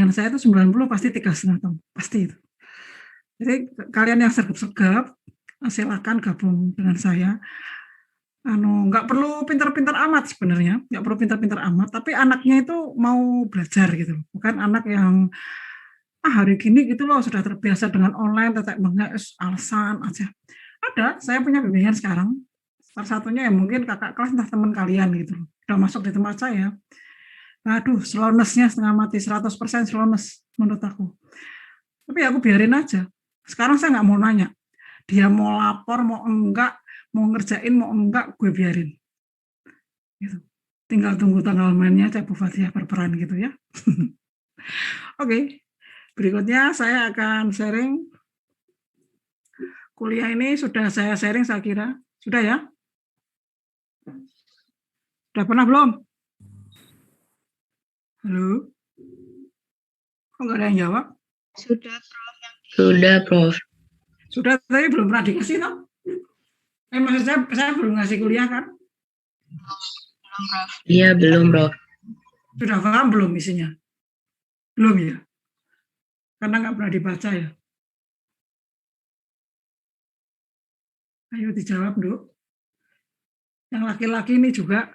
dengan saya itu 90 pasti 3,5 tahun, pasti itu. Jadi kalian yang sergap-sergap, silakan gabung dengan saya. Nggak perlu pintar-pintar amat sebenarnya, nggak perlu pintar-pintar amat, tapi anaknya itu mau belajar gitu, bukan anak yang hari gini gitu loh sudah terbiasa dengan online, tetek bengek, alasan aja. Ada, saya punya bimbingan sekarang, salah satunya ya mungkin kakak kelas entah teman kalian gitu, udah masuk di tempat saya. Aduh, slowness-nya setengah mati, 100% slowness menurut aku. Tapi aku biarin aja. Sekarang saya nggak mau nanya. Dia mau lapor, mau enggak, mau ngerjain, mau enggak, gue biarin. Gitu. Tinggal tunggu tanggal mainnya, Cak Bu Fathia berperan gitu ya. Oke, berikutnya saya akan sharing. Kuliah ini sudah saya sharing saya kira. Sudah ya? Sudah pernah belum? Halo? Kok nggak ada yang jawab? Sudah, Prof. Sudah, Prof. Sudah, tapi belum pernah dikasih toh? Maksud saya belum ngasih kuliah kan? Belum, Prof. Iya, belum, Prof. Sudah paham belum isinya? Belum ya? Karena nggak pernah dibaca ya? Ayo dijawab, Dok. Yang laki-laki ini juga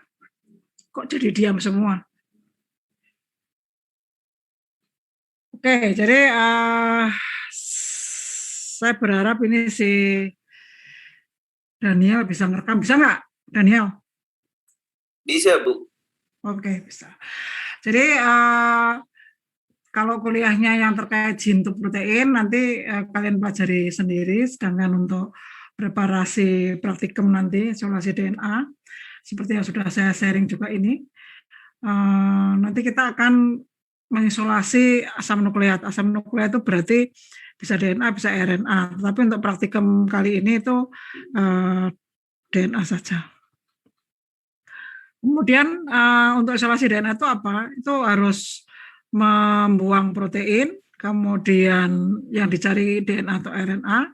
kok jadi diam semua? Oke, jadi saya berharap ini si Daniel bisa ngerekam. Bisa nggak, Daniel? Bisa, Bu. Oke, bisa. Jadi kalau kuliahnya yang terkait gene to protein, nanti kalian pelajari sendiri, sedangkan untuk preparasi praktikum nanti, isolasi DNA, seperti yang sudah saya sharing juga ini, nanti kita akan mengisolasi asam nukleat. Asam nukleat itu berarti bisa DNA, bisa RNA. Tapi untuk praktikum kali ini itu DNA saja. Kemudian untuk isolasi DNA itu apa? Itu harus membuang protein, kemudian yang dicari DNA atau RNA,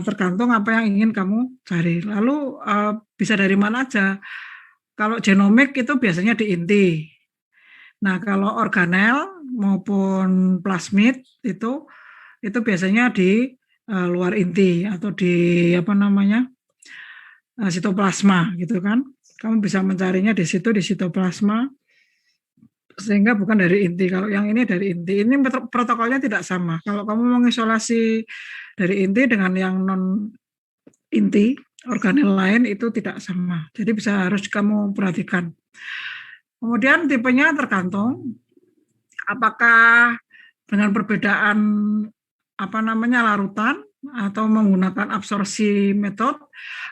tergantung apa yang ingin kamu cari. Lalu bisa dari mana aja? Kalau genomik itu biasanya di inti. Nah, kalau organel maupun plasmid itu biasanya di luar inti atau di sitoplasma gitu kan. Kamu bisa mencarinya di situ, di sitoplasma, sehingga bukan dari inti. Kalau yang ini dari inti, ini protokolnya tidak sama. Kalau kamu mengisolasi dari inti dengan yang non inti, organel lain itu tidak sama. Jadi harus kamu perhatikan. Kemudian tipenya tergantung apakah dengan perbedaan larutan atau menggunakan absorpsi metode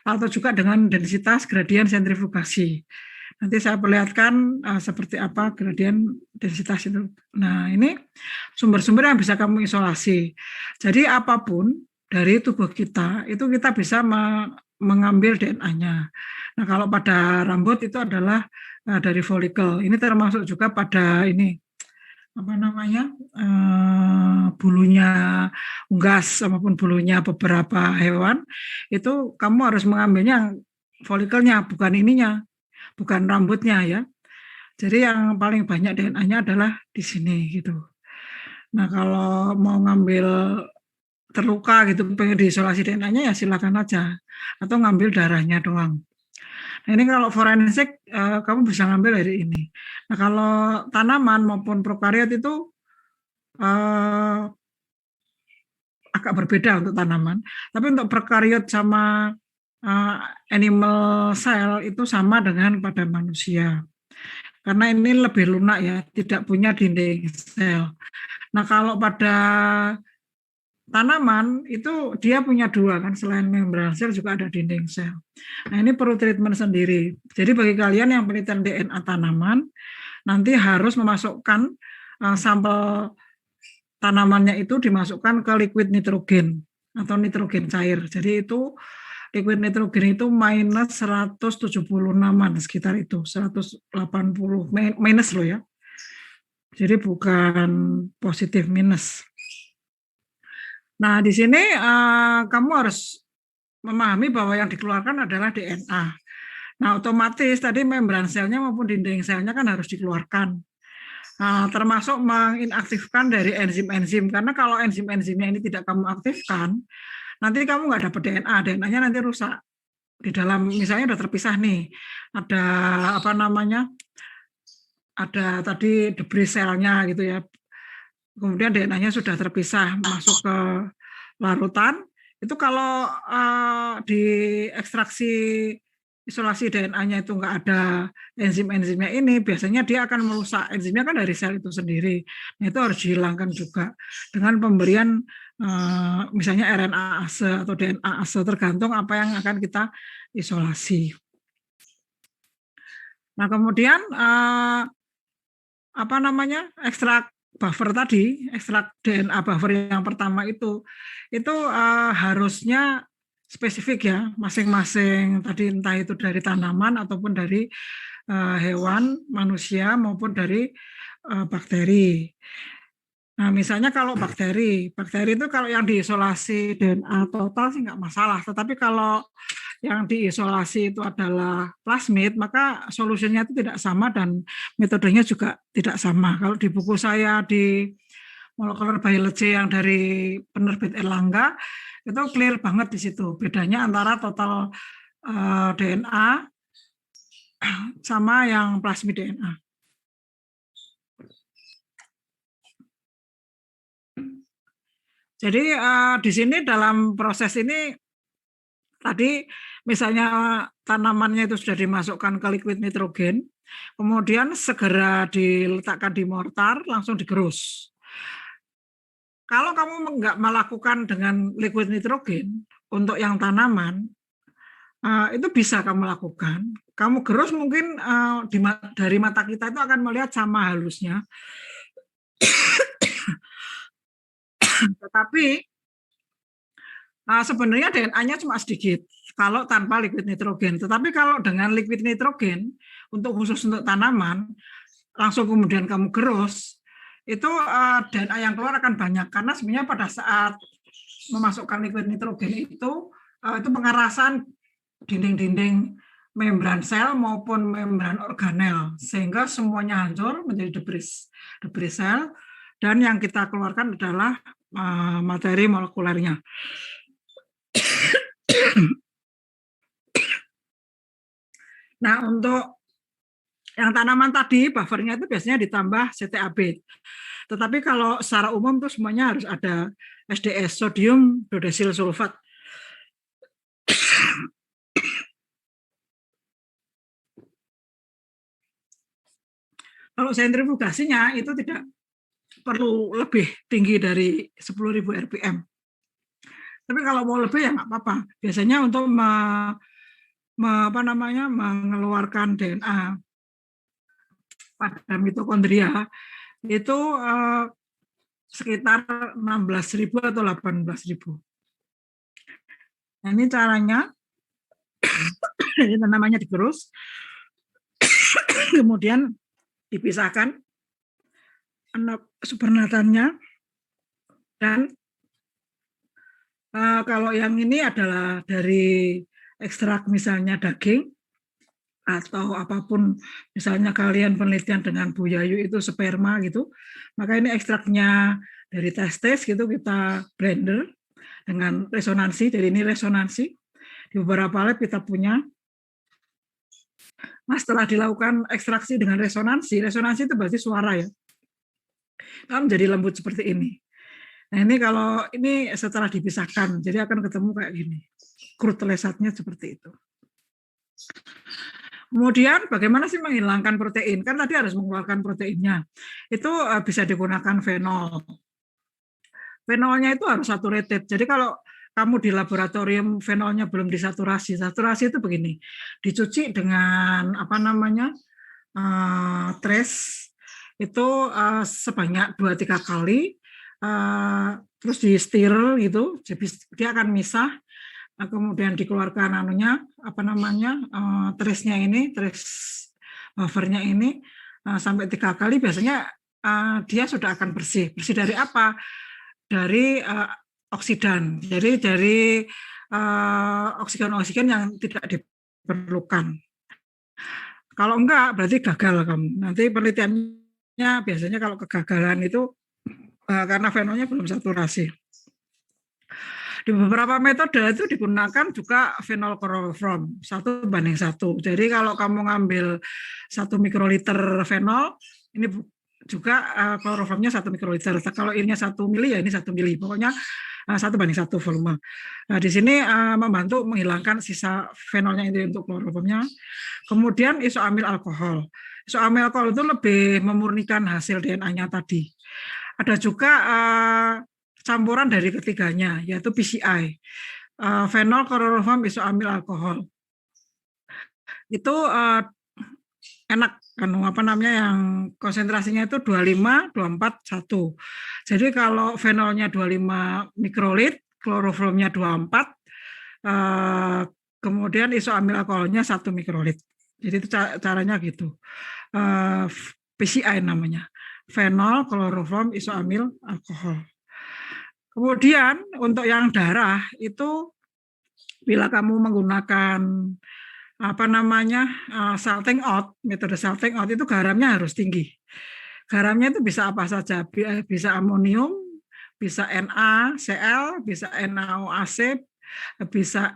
atau juga dengan densitas gradien sentrifugasi. Nanti saya perlihatkan seperti apa gradien densitas itu. Nah, ini sumber-sumber yang bisa kamu isolasi. Jadi apapun dari tubuh kita, itu kita bisa mengambil DNA-nya. Nah, kalau pada rambut itu adalah dari folikel. Ini termasuk juga pada ini, bulunya unggas maupun bulunya beberapa hewan, itu kamu harus mengambilnya folikelnya, bukan ininya, bukan rambutnya ya. Jadi yang paling banyak DNA-nya adalah di sini gitu. Nah, kalau mau ngambil terluka gitu, pengen diisolasi DNA-nya ya silakan aja, atau ngambil darahnya doang. Nah, ini kalau forensik kamu bisa ngambil dari ini. Nah, kalau tanaman maupun prokariot itu agak berbeda untuk tanaman. Tapi untuk prokariot sama animal cell itu sama dengan pada manusia. Karena ini lebih lunak ya, tidak punya dinding sel. Nah, kalau pada tanaman itu dia punya dua kan, selain membran sel juga ada dinding sel. Nah, ini perlu treatment sendiri. Jadi bagi kalian yang penelitian DNA tanaman, nanti harus memasukkan sampel tanamannya itu dimasukkan ke liquid nitrogen atau nitrogen cair. Jadi itu liquid nitrogen itu minus 176-an sekitar itu, 180 minus loh ya. Jadi bukan positif minus. Nah, di sini kamu harus memahami bahwa yang dikeluarkan adalah DNA. Nah, otomatis tadi membran selnya maupun dinding selnya kan harus dikeluarkan. termasuk menginaktifkan dari enzim-enzim. Karena kalau enzim-enzimnya ini tidak kamu aktifkan, nanti kamu nggak dapat DNA, DNA-nya nanti rusak. Di dalam misalnya udah terpisah nih, ada apa namanya, ada tadi debris selnya gitu ya, kemudian DNA-nya sudah terpisah masuk ke larutan, itu kalau di ekstraksi isolasi DNA-nya itu nggak ada enzim-enzimnya ini, biasanya dia akan merusak. Enzimnya kan dari sel itu sendiri, nah, itu harus dihilangkan juga dengan pemberian misalnya RNA-ase atau DNA-ase, tergantung apa yang akan kita isolasi. Nah, kemudian apa namanya, ekstrak buffer tadi, ekstrak DNA buffer yang pertama itu harusnya spesifik ya, masing-masing tadi, entah itu dari tanaman ataupun dari hewan, manusia maupun dari bakteri. Nah, misalnya kalau bakteri itu kalau yang diisolasi DNA total sih nggak masalah, tetapi kalau yang diisolasi itu adalah plasmid, maka solusinya itu tidak sama dan metodenya juga tidak sama. Kalau di buku saya di Molecular Biology yang dari penerbit Erlangga, itu clear banget di situ bedanya antara total DNA sama yang plasmid DNA. Jadi di sini dalam proses ini tadi misalnya tanamannya itu sudah dimasukkan ke liquid nitrogen, kemudian segera diletakkan di mortar, langsung digerus. Kalau kamu nggak melakukan dengan liquid nitrogen untuk yang tanaman, itu bisa kamu lakukan. Kamu gerus mungkin dari mata kita itu akan melihat sama halusnya. Tetapi sebenarnya DNA-nya cuma sedikit kalau tanpa liquid nitrogen. Tetapi kalau dengan liquid nitrogen khusus untuk tanaman, langsung kemudian kamu gerus, itu DNA yang keluar akan banyak karena sebenarnya pada saat memasukkan liquid nitrogen itu pengerasan dinding-dinding membran sel maupun membran organel sehingga semuanya hancur menjadi debris sel, dan yang kita keluarkan adalah materi molekulernya. Nah, untuk yang tanaman tadi buffernya itu biasanya ditambah CTAB. Tetapi kalau secara umum itu semuanya harus ada SDS, sodium dodesil sulfat. Kalau sentrifugasinya itu tidak perlu lebih tinggi dari 10.000 rpm. Tapi kalau mau lebih ya nggak apa-apa. Biasanya untuk mengeluarkan DNA pada mitokondria itu sekitar 16.000 atau 18.000. Nah, ini caranya. Ini namanya digerus, kemudian dipisahkan supernatannya, dan kalau yang ini adalah dari ekstrak misalnya daging atau apapun, misalnya kalian penelitian dengan Bu Yayu itu sperma gitu, maka ini ekstraknya dari testis gitu, kita blender dengan resonansi. Jadi ini resonansi di beberapa lab kita punya. Nah, setelah dilakukan ekstraksi dengan resonansi itu berarti suara ya, kan menjadi lembut seperti ini. Nah, ini kalau ini setelah dipisahkan, jadi akan ketemu kayak gini, crude lesatnya seperti itu. Kemudian bagaimana sih menghilangkan protein? Kan tadi harus mengeluarkan proteinnya. Itu bisa digunakan fenol. Fenolnya itu harus saturated. Jadi kalau kamu di laboratorium fenolnya belum disaturasi, saturasi itu begini, dicuci dengan trace itu sebanyak 2-3 kali, terus di stir gitu, jadi dia akan misah. Kemudian dikeluarkan trace-nya ini, trace buffernya ini sampai 3 kali, biasanya dia sudah akan bersih. Bersih dari apa? Dari oksidan, jadi dari oksigen yang tidak diperlukan. Kalau enggak, berarti gagal kamu. Nanti penelitian biasanya kalau kegagalan itu karena fenolnya belum saturasi. Di beberapa metode itu digunakan juga fenol klorofrom 1:1. Jadi kalau kamu ngambil 1 mikroliter fenol, ini juga klorofromnya 1 mikroliter. Kalau ininya 1 mili ya ini 1 mili. Pokoknya 1:1 volume. Nah, di sini membantu menghilangkan sisa fenolnya itu untuk klorofromnya. Kemudian isoamil alkohol. Isoamil alkohol itu lebih memurnikan hasil DNA-nya tadi. Ada juga campuran dari ketiganya, yaitu PCI, fenol klorofrom isoamil alkohol. Itu enak kan yang konsentrasinya itu 25, 24, 1. Jadi kalau fenolnya 25 mikrolit, klorofromnya 24, kemudian isoamil alkoholnya 1 mikrolit. Jadi itu caranya gitu. PCI namanya. Fenol klorofrom isoamil alkohol. Kemudian untuk yang darah itu bila kamu menggunakan salting out, metode salting out itu garamnya harus tinggi. Garamnya itu bisa apa saja, bisa amonium, bisa NaCl, bisa NaOAC, bisa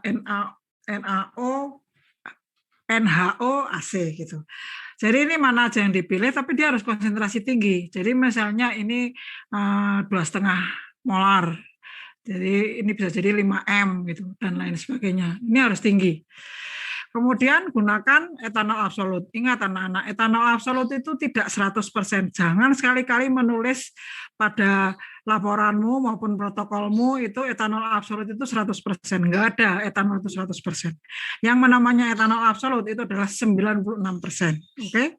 NaO, NHOAC gitu. Jadi ini mana aja yang dipilih, tapi dia harus konsentrasi tinggi. Jadi misalnya ini 2,5 molar. Jadi ini bisa jadi 5M gitu dan lain sebagainya. Ini harus tinggi. Kemudian gunakan etanol absolut. Ingat anak-anak, etanol absolut itu tidak 100%. Jangan sekali-kali menulis pada laporanmu maupun protokolmu itu etanol absolut itu 100%. Enggak ada etanol itu 100%. Yang namanya etanol absolut itu adalah 96%. Oke?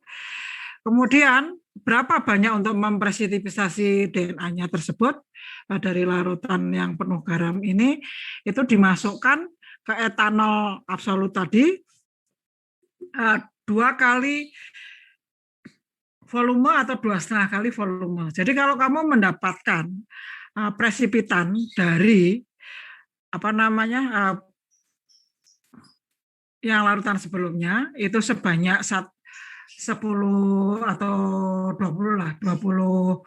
Kemudian berapa banyak untuk mempresipitasi DNA-nya tersebut dari larutan yang penuh garam ini itu dimasukkan ke etanol absolut tadi 2 kali volume atau 2,5 kali volume. Jadi kalau kamu mendapatkan presipitan dari yang larutan sebelumnya itu sebanyak 10 atau 20 lah, 20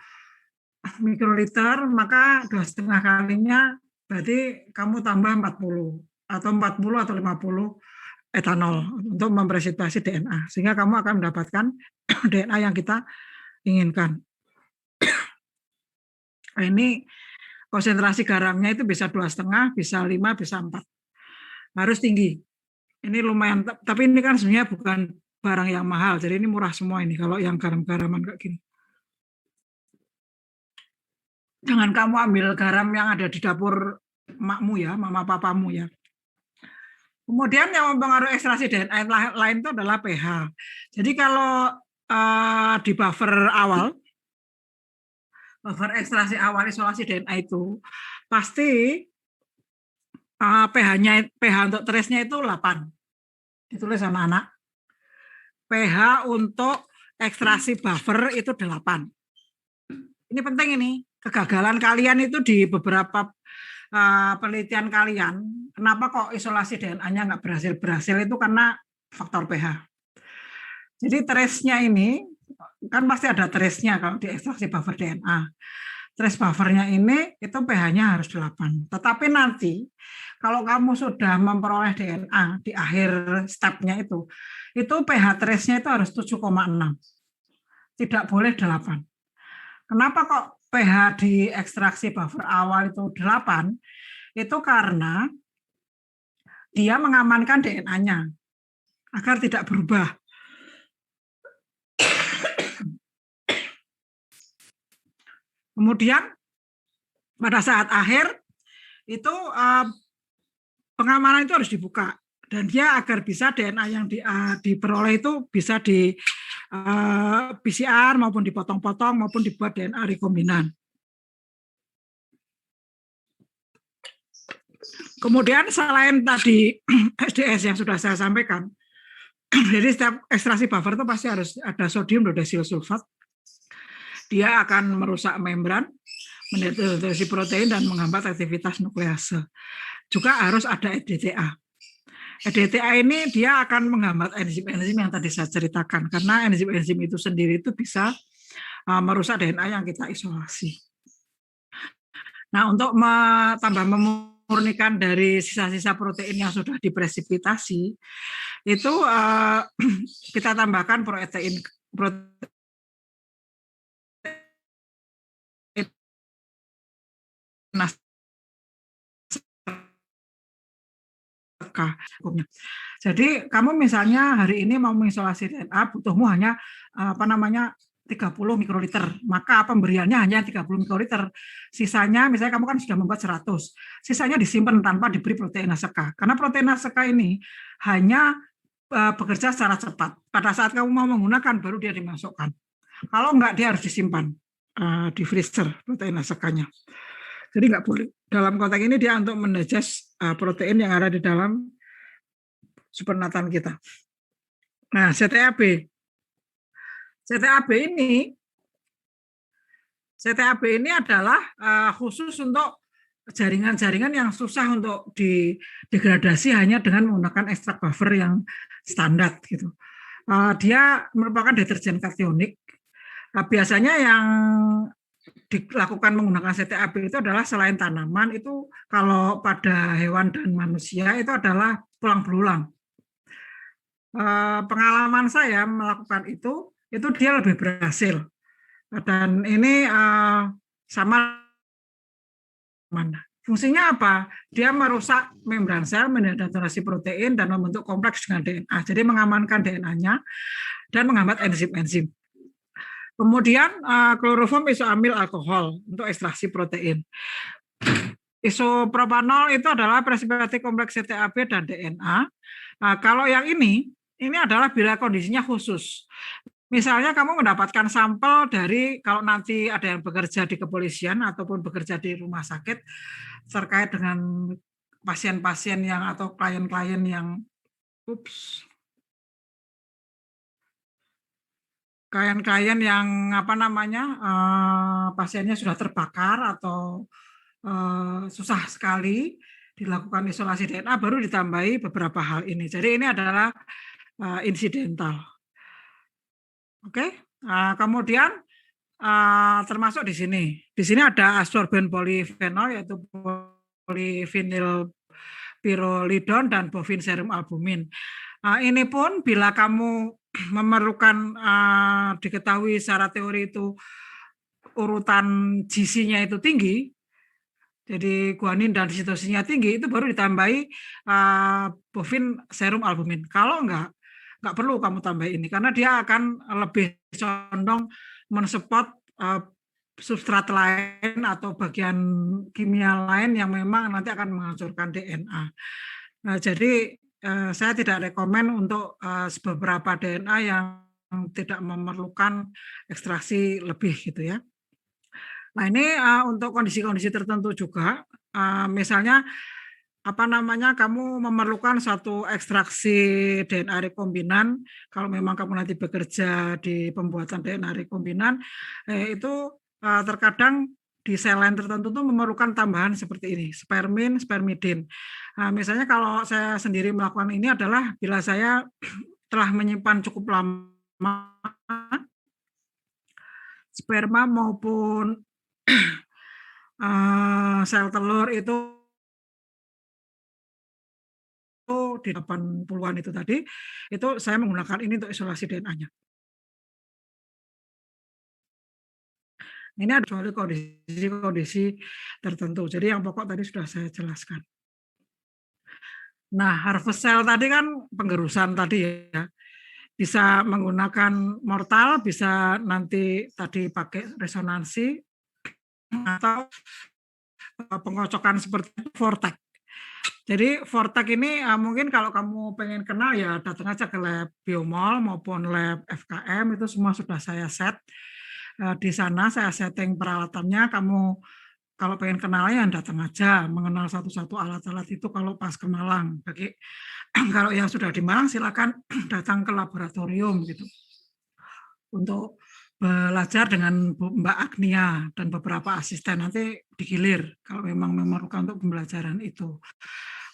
mikroliter, maka 2,5 kalinya berarti kamu tambah 40 atau 50 etanol untuk mempresipitasi DNA, sehingga kamu akan mendapatkan DNA yang kita inginkan. Nah, ini konsentrasi garamnya itu bisa 2,5, bisa 5, bisa 4. Harus tinggi. Ini lumayan, tapi ini kan sebenarnya bukan barang yang mahal, jadi ini murah semua ini kalau yang garam-garaman kayak gini. Jangan kamu ambil garam yang ada di dapur makmu ya, mama papamu ya. Kemudian yang mempengaruhi ekstraksi DNA lain itu adalah pH. Jadi kalau di buffer ekstraksi awal isolasi DNA itu pasti pH untuk trace-nya itu 8. Ditulis anak-anak. pH untuk ekstraksi buffer itu 8. Ini penting ini. Kegagalan kalian itu di beberapa penelitian kalian, kenapa kok isolasi DNA-nya nggak berhasil itu karena faktor pH. Jadi trace-nya ini, kan pasti ada trace-nya kalau di ekstraksi buffer DNA. Trace buffernya ini, itu pH-nya harus 8. Tetapi nanti, kalau kamu sudah memperoleh DNA di akhir step-nya itu pH trace-nya itu harus 7,6. Tidak boleh 8. Kenapa kok pH di ekstraksi buffer awal itu 8? Itu karena dia mengamankan DNA-nya agar tidak berubah. Kemudian pada saat akhir itu pengamanan itu harus dibuka dan dia agar bisa DNA yang diperoleh itu bisa di PCR maupun dipotong-potong maupun dibuat DNA rekombinan. Kemudian selain tadi SDS yang sudah saya sampaikan, jadi setiap ekstraksi buffer itu pasti harus ada sodium dodesil sulfat. Dia akan merusak membran, mendeteksi protein dan menghambat aktivitas nuklease. Juga harus ada EDTA. EDTA ini dia akan menghambat enzim-enzim yang tadi saya ceritakan, karena enzim-enzim itu sendiri itu bisa merusak DNA yang kita isolasi. Nah, untuk tambah memurnikan dari sisa-sisa protein yang sudah dipresipitasi, itu kita tambahkan protein naskah. Jadi kamu misalnya hari ini mau mengisolasi DNA, butuhmu hanya 30 mikroliter, maka pemberiannya hanya 30 mikroliter. Sisanya, misalnya kamu kan sudah membuat 100, sisanya disimpan tanpa diberi protein naskah. Karena protein naskah ini hanya bekerja secara cepat. Pada saat kamu mau menggunakan, baru dia dimasukkan. Kalau enggak, dia harus disimpan di freezer protein naskahnya. Jadi nggak boleh. Dalam konteks ini dia untuk mendigest protein yang ada di dalam supernatan kita. Nah, CTAB ini adalah khusus untuk jaringan-jaringan yang susah untuk didegradasi hanya dengan menggunakan ekstrak buffer yang standar gitu. Dia merupakan deterjen kationik. Biasanya yang dilakukan menggunakan CTAB itu adalah selain tanaman, itu kalau pada hewan dan manusia itu adalah tulang belulang. Pengalaman saya melakukan itu dia lebih berhasil. Dan ini sama mana. Fungsinya apa? Dia merusak membran sel, mendenaturasi protein, dan membentuk kompleks dengan DNA. Jadi mengamankan DNA-nya dan menghambat enzim-enzim. Kemudian kloroform isoamil alkohol untuk ekstraksi protein. Isopropanol itu adalah presipitasi kompleks CTAB dan DNA. Kalau yang ini adalah bila kondisinya khusus. Misalnya kamu mendapatkan sampel dari, kalau nanti ada yang bekerja di kepolisian ataupun bekerja di rumah sakit terkait dengan pasien-pasien yang atau klien-klien yang klien-klien yang pasiennya sudah terbakar atau susah sekali dilakukan isolasi DNA, baru ditambahi beberapa hal ini. Jadi ini adalah insidental. Oke, kemudian termasuk di sini. Di sini ada adsorben polifenol, yaitu polivinyl pyrrolidon dan bovin serum albumin. Ini pun bila kamu memerlukan diketahui secara teori itu urutan GC-nya itu tinggi, jadi guanin dan sitosinya tinggi, itu baru ditambahi bovin serum albumin. Kalau enggak perlu kamu tambah ini, karena dia akan lebih condong mensupport substrat lain atau bagian kimia lain yang memang nanti akan menghancurkan DNA. Jadi saya tidak rekomen untuk beberapa DNA yang tidak memerlukan ekstraksi lebih gitu ya. Nah ini untuk kondisi-kondisi tertentu juga, misalnya kamu memerlukan satu ekstraksi DNA rekombinan, kalau memang kamu nanti bekerja di pembuatan DNA rekombinan, itu terkadang di sel lain tertentu itu memerlukan tambahan seperti ini, spermin, spermidin. Misalnya kalau saya sendiri melakukan ini adalah bila saya telah menyimpan cukup lama sperma maupun sel telur itu di 80-an itu tadi, itu saya menggunakan ini untuk isolasi DNA-nya. Ini ada kondisi tertentu. Jadi yang pokok tadi sudah saya jelaskan. Nah, harvest cell tadi kan penggerusan tadi ya. Bisa menggunakan mortal, bisa nanti tadi pakai resonansi, atau pengocokan seperti Vortex. Jadi Vortex ini mungkin kalau kamu pengen kenal ya datang aja ke lab Biomol maupun lab FKM, itu semua sudah saya set. Di sana saya setting peralatannya, kamu kalau pengen kenal ya datang aja, mengenal satu-satu alat-alat itu kalau pas ke Malang. Bagi kalau yang sudah di Malang silakan datang ke laboratorium gitu untuk belajar dengan Mbak Agnia dan beberapa asisten, nanti digilir kalau memang memerlukan untuk pembelajaran itu.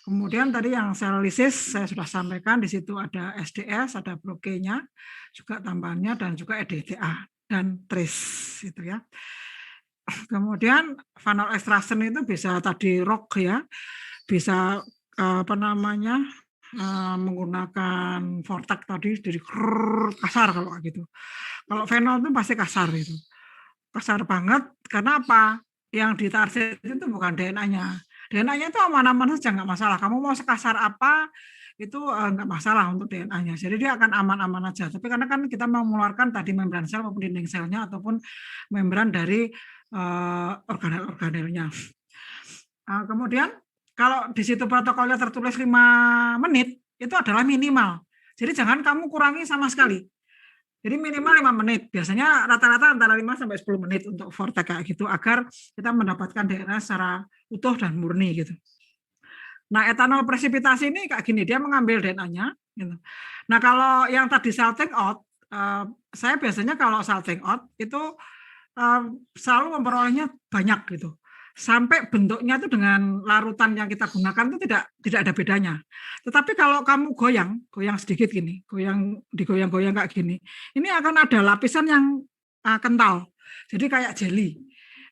Kemudian tadi yang sel lisis saya sudah sampaikan, di situ ada SDS, ada bloke-nya, juga tambahannya, dan juga EDTA. dan trace itu ya. Kemudian phenol extraction itu bisa tadi ROC ya, bisa menggunakan Vortex tadi jadi kasar kalau gitu. Kalau phenol itu pasti kasar itu. Kasar banget karena apa? Yang ditarget itu bukan DNA-nya. DNA-nya itu aman-aman saja nggak masalah. Kamu mau sekasar apa itu nggak masalah untuk DNA-nya. Jadi dia akan aman-aman aja. Tapi karena kan kita mau mengeluarkan tadi membran sel maupun dinding selnya ataupun membran dari organel-organelnya. Kemudian kalau di situ protokolnya tertulis 5 menit itu adalah minimal. Jadi jangan kamu kurangi sama sekali. Jadi minimal 5 menit. Biasanya rata-rata antara 5 sampai 10 menit untuk Vortex kayak gitu agar kita mendapatkan DNA secara utuh dan murni gitu. Nah, etanol presipitasi ini kayak gini, dia mengambil DNA-nya gitu. Nah, kalau yang tadi salting out, saya biasanya kalau salting out itu selalu memperolehnya banyak gitu. Sampai bentuknya itu dengan larutan yang kita gunakan itu tidak ada bedanya. Tetapi kalau kamu goyang sedikit gini, digoyang-goyang kayak gini, ini akan ada lapisan yang kental. Jadi kayak jelly.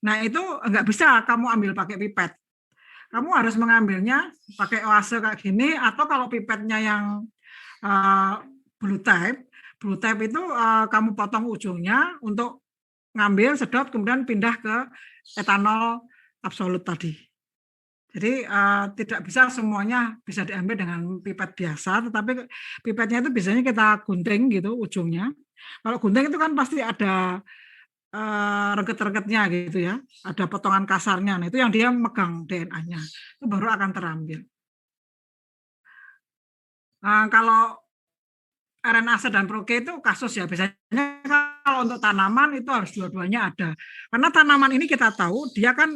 Nah, itu enggak bisa kamu ambil pakai pipet. Kamu harus mengambilnya pakai oase kayak gini, atau kalau pipetnya yang blue type itu kamu potong ujungnya untuk ngambil, sedot, kemudian pindah ke etanol absolut tadi. Jadi tidak bisa semuanya bisa diambil dengan pipet biasa, tetapi pipetnya itu biasanya kita gunting gitu ujungnya. Kalau gunting itu kan pasti ada reket-reketnya gitu ya, ada potongan kasarnya. Nah, itu yang dia megang DNA-nya, itu baru akan terambil. Kalau RNase dan Proke itu kasus ya, biasanya kalau untuk tanaman itu harus dua-duanya ada. Karena tanaman ini kita tahu dia kan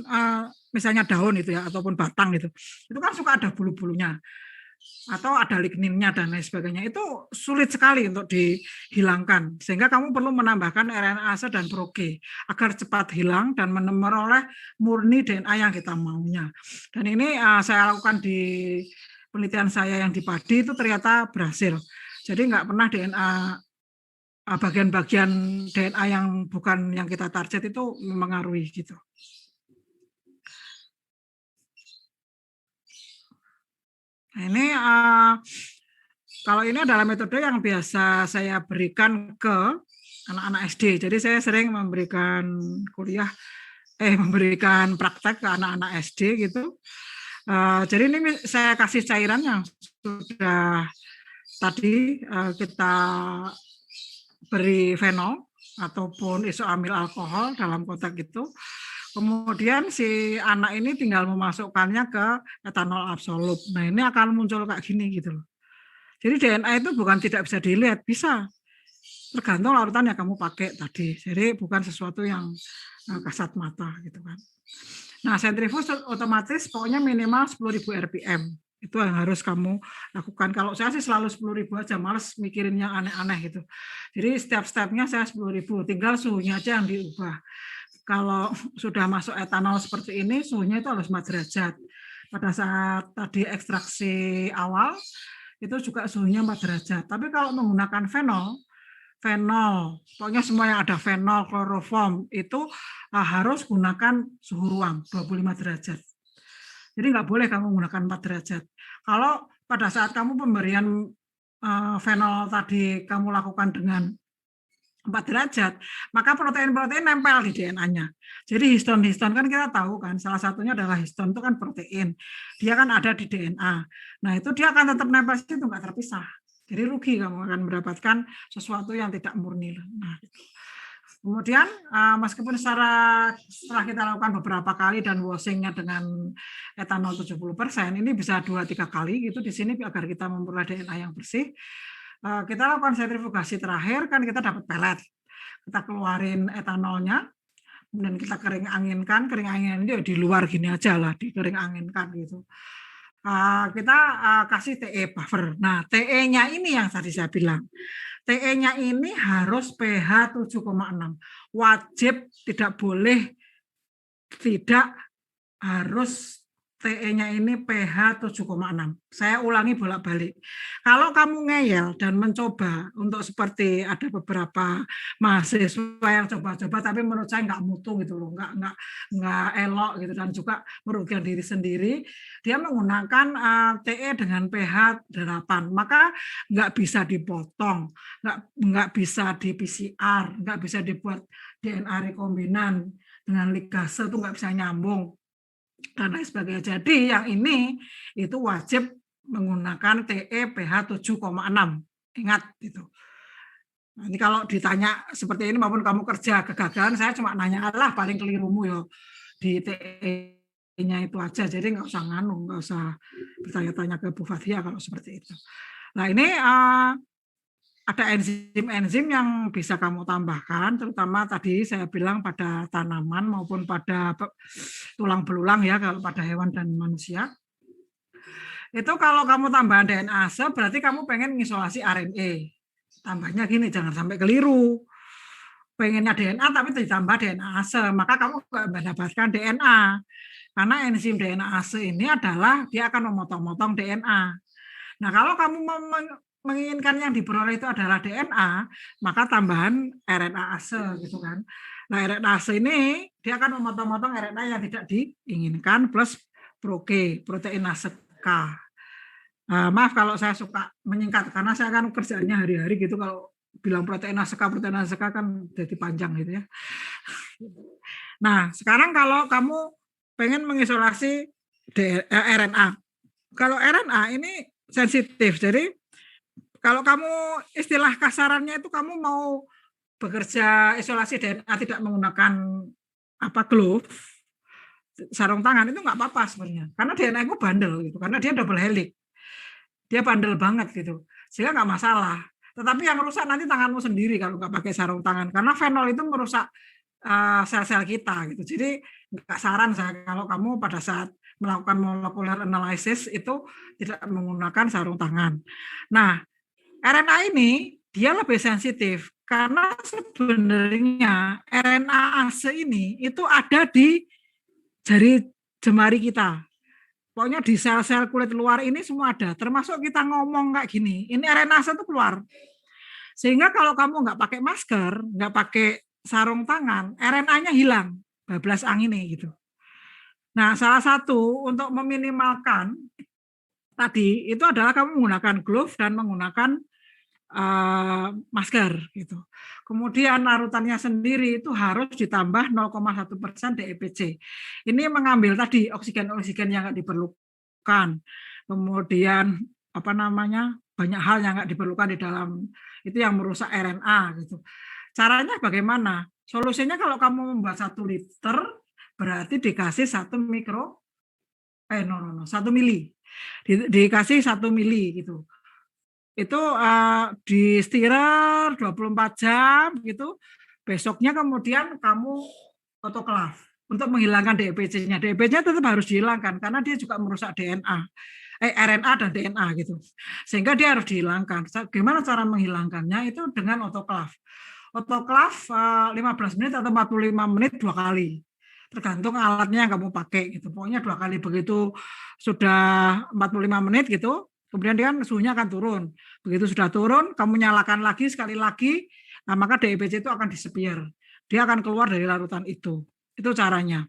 misalnya daun itu ya ataupun batang itu kan suka ada bulu-bulunya atau ada ligninnya dan lain sebagainya. Itu sulit sekali untuk dihilangkan. Sehingga kamu perlu menambahkan RNase dan Proke agar cepat hilang dan memperoleh murni DNA yang kita maunya. Dan ini saya lakukan di penelitian saya yang di padi itu ternyata berhasil. Jadi nggak pernah DNA bagian-bagian DNA yang bukan yang kita target itu mempengaruhi gitu. Nah, ini kalau ini adalah metode yang biasa saya berikan ke anak-anak SD. Jadi saya sering memberikan memberikan praktek ke anak-anak SD gitu. Jadi ini saya kasih cairan yang sudah tadi kita beri fenol ataupun isoamil alkohol dalam kotak itu. Kemudian si anak ini tinggal memasukkannya ke etanol absolut. Nah, ini akan muncul kayak gini gitu loh. Jadi DNA itu bukan tidak bisa dilihat, bisa. Tergantung larutan yang kamu pakai tadi. Jadi bukan sesuatu yang kasat mata gitu kan. Nah, sentrifuge otomatis pokoknya minimal 10.000 rpm. Itu yang harus kamu lakukan. Kalau saya sih selalu 10.000 aja, males mikirin yang aneh-aneh gitu. Jadi step-stepnya saya 10.000, tinggal suhunya aja yang diubah. Kalau sudah masuk etanol seperti ini, suhunya itu harus 4 derajat. Pada saat tadi ekstraksi awal, itu juga suhunya 4 derajat. Tapi kalau menggunakan fenol, pokoknya semua yang ada fenol, kloroform, itu harus gunakan suhu ruang 25 derajat. Jadi nggak boleh kamu menggunakan 4 derajat. Kalau pada saat kamu pemberian fenol tadi kamu lakukan dengan 4 derajat, maka protein-protein nempel di DNA-nya. Jadi histon kan kita tahu kan, salah satunya adalah histon itu kan protein. Dia kan ada di DNA. Nah, itu dia akan tetap nempel situ, nggak terpisah. Jadi rugi kamu akan mendapatkan sesuatu yang tidak murni. Nah, gitu. Kemudian meskipun setelah kita lakukan beberapa kali dan washingnya dengan etanol 70%, ini bisa 2-3 kali gitu di sini agar kita memperoleh DNA yang bersih. Kita lakukan sentrifugasi terakhir kan kita dapat pelet. Kita keluarin etanolnya, kemudian kita kering anginkan di luar gini aja lah, dikering anginkan gitu. Kita kasih TE buffer. Nah, TE-nya ini yang tadi saya bilang. TE-nya ini harus pH 7,6. Wajib, tidak boleh, tidak harus TE-nya ini pH 7,6. Saya ulangi bolak-balik. Kalau kamu ngeyel dan mencoba untuk seperti ada beberapa mahasiswa yang coba-coba, tapi menurut saya nggak mutu gitu loh, nggak elok gitu, dan juga merugikan diri sendiri. Dia menggunakan TE dengan pH 8, maka nggak bisa dipotong, nggak bisa di PCR, nggak bisa dibuat DNA rekombinan dengan ligase, itu nggak bisa nyambung dan lain sebagainya. Jadi yang ini itu wajib menggunakan TE pH 7,6. Ingat itu. Nanti kalau ditanya seperti ini maupun kamu kerja kegagalan, saya cuma nanya lah paling kelirumu ya di TE-nya itu aja. Jadi nggak usah nggak usah bertanya-tanya ke Bu Fathia kalau seperti itu. Nah ini ada enzim-enzim yang bisa kamu tambahkan, terutama tadi saya bilang pada tanaman maupun pada tulang belulang ya, kalau pada hewan dan manusia. Itu kalau kamu tambahan DNase, berarti kamu pengen mengisolasi RNA. Tambahnya gini, jangan sampai keliru. Pengennya DNA tapi ditambah DNase, maka kamu nggak mendapatkan DNA. Karena enzim DNase ini adalah dia akan memotong-motong DNA. Nah, kalau kamu menginginkan yang diperoleh itu adalah DNA, maka tambahan RNase gitu kan. Nah, RNase ini dia akan memotong-motong RNA yang tidak diinginkan plus proteinase K. Maaf kalau saya suka menyingkat karena saya kan kerjaannya hari-hari gitu, kalau bilang proteinase K kan jadi panjang gitu ya. Nah, sekarang kalau kamu pengen mengisolasi RNA. Kalau RNA ini sensitif, jadi kalau kamu istilah kasarannya itu kamu mau bekerja isolasi DNA tidak menggunakan glove, sarung tangan, itu nggak apa-apa sebenarnya. Karena DNA itu bandel gitu, karena dia double helix. Dia bandel banget gitu. Sehingga nggak masalah. Tetapi yang rusak nanti tanganmu sendiri kalau nggak pakai sarung tangan. Karena fenol itu merusak sel-sel kita gitu. Jadi nggak saran saya kalau kamu pada saat melakukan molecular analysis itu tidak menggunakan sarung tangan. Nah, RNA ini dia lebih sensitif karena sebenarnya RNase ini itu ada di jari jemari kita. Pokoknya di sel-sel kulit luar ini semua ada, termasuk kita ngomong kayak gini, ini RNase itu keluar. Sehingga kalau kamu nggak pakai masker, nggak pakai sarung tangan, RNA-nya hilang, bablas angin gitu. Nah, salah satu untuk meminimalkan tadi itu adalah kamu menggunakan glove dan menggunakan masker gitu. Kemudian larutannya sendiri itu harus ditambah 0,1% DEPC. Ini mengambil tadi oksigen yang nggak diperlukan. Kemudian banyak hal yang nggak diperlukan di dalam itu yang merusak RNA gitu. Caranya bagaimana? Solusinya kalau kamu membuat 1 liter berarti dikasih 1 mili. Dikasih 1 mili gitu. Itu di stirrer 24 jam gitu. Besoknya kemudian kamu autoklaf untuk menghilangkan DEPC-nya. DEPC-nya tetap harus dihilangkan karena dia juga merusak RNA dan DNA gitu. Sehingga dia harus dihilangkan. Gimana cara menghilangkannya? Itu dengan autoklaf. Autoklaf 15 menit atau 45 menit 2 kali. Tergantung alatnya yang kamu pakai gitu. Pokoknya 2 kali, begitu sudah 45 menit gitu. Kemudian dia suhunya akan turun. Begitu sudah turun, kamu nyalakan lagi sekali lagi, nah maka DEPC itu akan disappear. Dia akan keluar dari larutan itu. Itu caranya.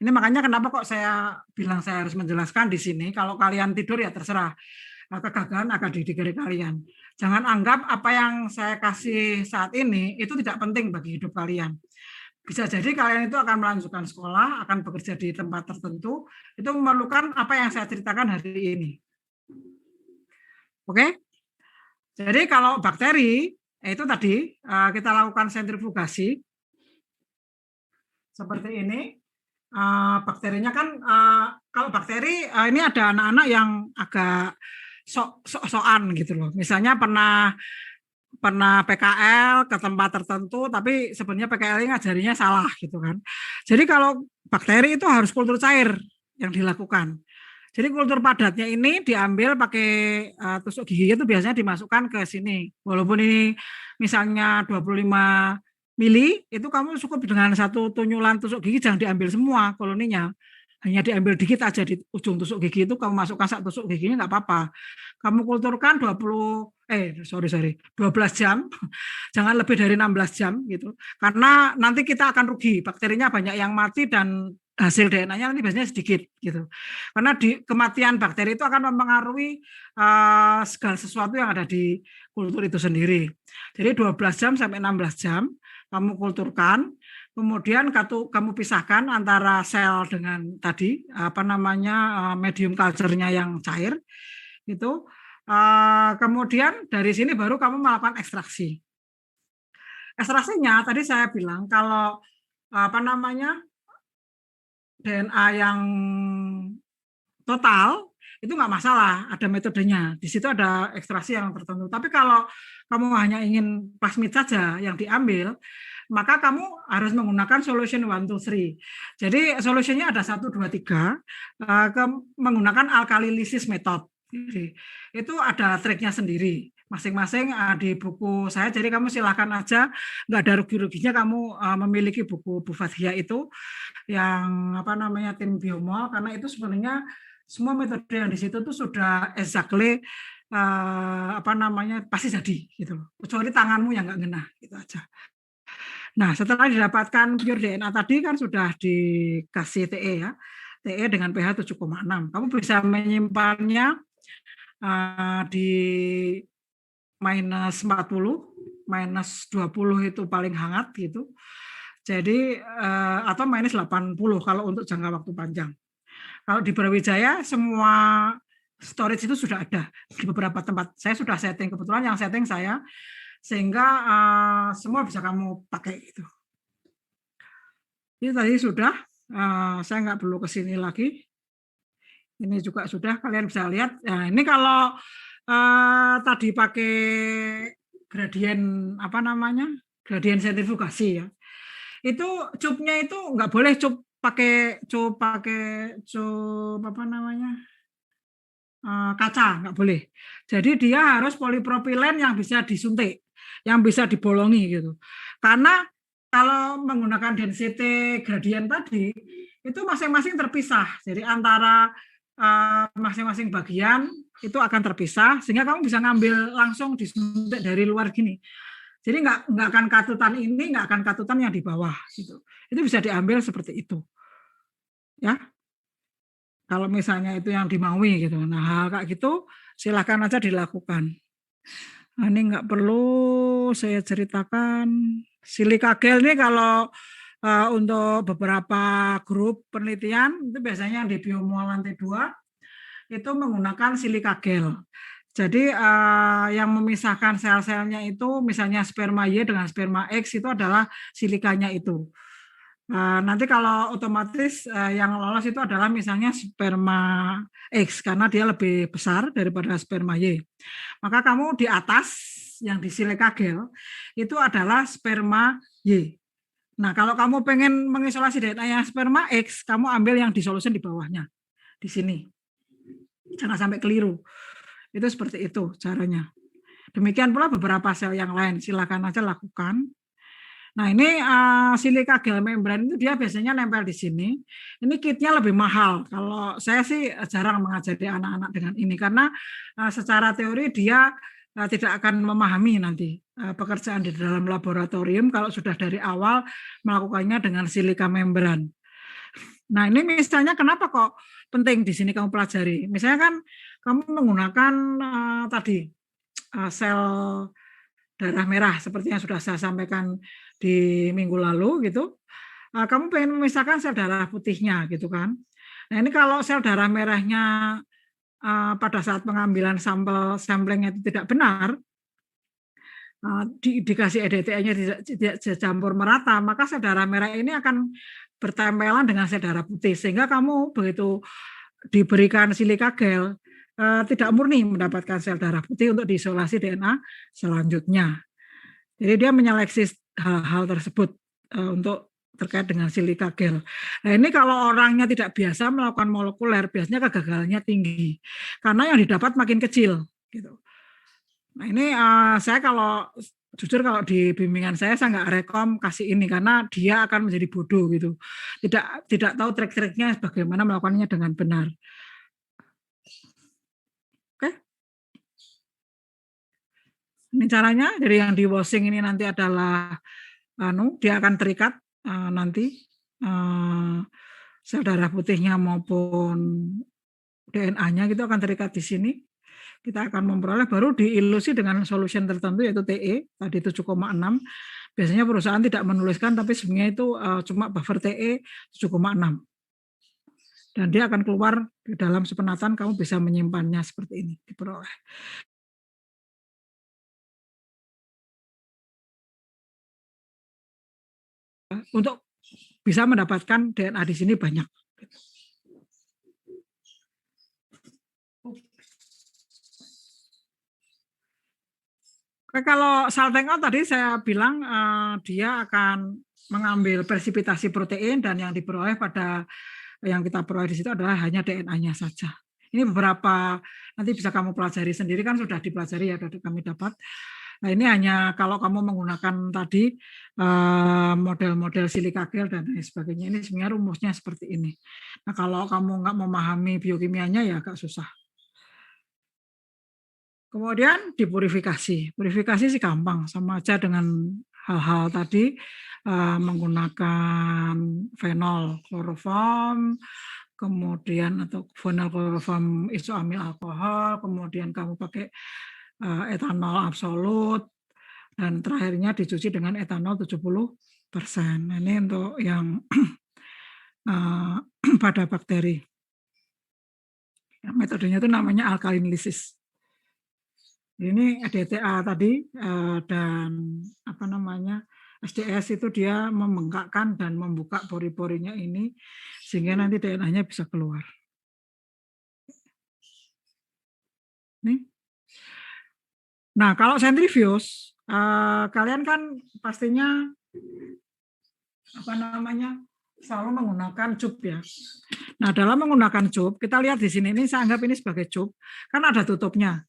Ini makanya kenapa kok saya bilang saya harus menjelaskan di sini. Kalau kalian tidur ya terserah. Kegagalan akan di diri kalian. Jangan anggap apa yang saya kasih saat ini itu tidak penting bagi hidup kalian. Bisa jadi kalian itu akan melanjutkan sekolah, akan bekerja di tempat tertentu, itu memerlukan apa yang saya ceritakan hari ini. Oke, jadi kalau bakteri itu tadi kita lakukan sentrifugasi seperti ini. Bakterinya kan kalau bakteri ini ada anak-anak yang agak sok-sokan gitu loh. Misalnya pernah PKL ke tempat tertentu, tapi sebenarnya PKL-nya ngajarinya salah gitu kan. Jadi kalau bakteri itu harus kultur cair yang dilakukan. Jadi kultur padatnya ini diambil pakai tusuk gigi, itu biasanya dimasukkan ke sini. Walaupun ini misalnya 25 mili, itu kamu cukup dengan 1 tunyulan tusuk gigi, jangan diambil semua koloninya. hanya diambil dikit aja di ujung tusuk gigi itu, kamu masukkan satu tusuk giginya nggak apa-apa. Kamu kulturkan 12 jam, jangan lebih dari 16 jam gitu. Karena nanti kita akan rugi, bakterinya banyak yang mati dan hasil DNA-nya nanti biasanya sedikit gitu. Karena kematian bakteri itu akan mempengaruhi segala sesuatu yang ada di kultur itu sendiri. Jadi 12 jam sampai 16 jam kamu kulturkan, kemudian kamu pisahkan antara sel dengan tadi medium culture-nya yang cair itu. Kemudian dari sini baru kamu melakukan ekstraksi. Ekstraksinya tadi saya bilang kalau DNA yang total itu nggak masalah, ada metodenya. Di situ ada ekstraksi yang tertentu. Tapi kalau kamu hanya ingin plasmid saja yang diambil, maka kamu harus menggunakan solution 1, 2, 3. Jadi solusinya ada 1, 2, 3 menggunakan alkalilysis method. Jadi, itu ada triknya sendiri masing-masing di buku saya. Jadi kamu silakan aja, nggak ada rugi-ruginya kamu memiliki buku Bu Fathia itu yang tim Biomol, karena itu sebenarnya semua metode yang di situ tuh sudah exactly pasti jadi gitu loh. Kecuali tanganmu yang nggak ngena gitu aja. Nah, setelah didapatkan pure DNA tadi kan sudah dikasih TE ya. TE dengan pH 7,6. Kamu bisa menyimpannya di minus 40, minus 20 itu paling hangat gitu. Jadi atau minus 80 kalau untuk jangka waktu panjang. Kalau di Brawijaya semua storage itu sudah ada di beberapa tempat. Saya sudah setting, kebetulan yang setting saya, sehingga semua bisa kamu pakai itu. Ini tadi sudah, saya nggak perlu ke sini lagi. Ini juga sudah, kalian bisa lihat. Nah, ini kalau tadi pakai gradien gradien sentrifugasi ya. Itu cupnya itu nggak boleh pakai kaca, nggak boleh. Jadi dia harus polipropilen yang bisa disuntik, yang bisa dibolongi gitu. Karena kalau menggunakan density gradient tadi itu masing-masing terpisah. Jadi antara masing-masing bagian itu akan terpisah sehingga kamu bisa ngambil langsung disuntik dari luar gini. Jadi nggak akan katutan ini, nggak akan katutan yang di bawah gitu. Itu bisa diambil seperti itu, ya. Kalau misalnya itu yang dimaui gitu. Nah, hal kayak gitu silakan aja dilakukan. Nah, ini nggak perlu saya ceritakan. Silika gel ini kalau untuk beberapa grup penelitian itu biasanya di Biomol lantai 2 itu menggunakan silika gel. Jadi yang memisahkan sel-selnya itu misalnya sperma Y dengan sperma X itu adalah silikanya itu. Nanti kalau otomatis yang lolos itu adalah misalnya sperma X karena dia lebih besar daripada sperma Y. Maka kamu di atas yang di silika gel itu adalah sperma Y. Nah, kalau kamu pengen mengisolasi DNA yang sperma X, kamu ambil yang di solution di bawahnya, di sini. Jangan sampai keliru. Itu seperti itu caranya. Demikian pula beberapa sel yang lain, silakan aja lakukan. Nah, ini silika gel membran itu dia biasanya nempel di sini. Ini kitnya lebih mahal. Kalau saya sih jarang mengajari anak-anak dengan ini karena secara teori dia tidak akan memahami nanti pekerjaan di dalam laboratorium kalau sudah dari awal melakukannya dengan silika membran. Nah, ini misalnya kenapa kok penting di sini kamu pelajari? Misalnya kan kamu menggunakan tadi sel darah merah seperti yang sudah saya sampaikan di minggu lalu gitu. Kamu pengen memisahkan sel darah putihnya gitu kan. Nah, ini kalau sel darah merahnya pada saat pengambilan samplingnya itu tidak benar, dikasih EDTA-nya tidak campur merata, maka sel darah merah ini akan bertempelan dengan sel darah putih, sehingga kamu begitu diberikan silika gel tidak murni mendapatkan sel darah putih untuk diisolasi DNA selanjutnya. Jadi dia menyeleksi hal-hal tersebut untuk terkait dengan silika gel. Nah, ini kalau orangnya tidak biasa melakukan molekuler, biasanya kegagalannya tinggi karena yang didapat makin kecil gitu. Nah, ini saya kalau Jujur kalau di bimbingan saya nggak rekom kasih ini karena dia akan menjadi bodoh gitu. Tidak tahu trik-triknya bagaimana melakukannya dengan benar. Oke. Ini caranya dari yang di washing ini nanti adalah dia akan terikat nanti sel darah putihnya maupun DNA-nya gitu akan terikat di sini. Kita akan memperoleh baru diilusi dengan solution tertentu yaitu TE tadi 7,6. Biasanya perusahaan tidak menuliskan tapi sebenarnya itu cuma buffer TE 7,6. Dan dia akan keluar di dalam sepenatan, kamu bisa menyimpannya seperti ini diperoleh. Untuk bisa mendapatkan DNA di sini banyak. Kalau saltengo tadi saya bilang dia akan mengambil presipitasi protein dan yang diperoleh pada yang kita peroleh di situ adalah hanya DNA-nya saja. Ini beberapa nanti bisa kamu pelajari sendiri kan sudah dipelajari ya kami dapat. Nah ini hanya kalau kamu menggunakan tadi model-model silika gel dan lain sebagainya ini sebenarnya rumusnya seperti ini. Nah kalau kamu nggak memahami biokimianya ya agak susah. Kemudian dipurifikasi. Purifikasi sih gampang, sama aja dengan hal-hal tadi menggunakan fenol kloroform, kemudian atau fenol kloroform isoamil alkohol, kemudian kamu pakai etanol absolut, dan terakhirnya dicuci dengan etanol 70%. Nah, ini untuk yang pada bakteri. Metodenya itu namanya alkalinisis. Ini DTA tadi dan SDS itu dia membengkakkan dan membuka pori-porinya ini sehingga nanti DNA-nya bisa keluar. Nih. Nah, kalau sentrifuge kalian kan pastinya selalu menggunakan cup ya. Nah, dalam menggunakan cup, kita lihat di sini ini saya anggap ini sebagai cup, kan ada tutupnya.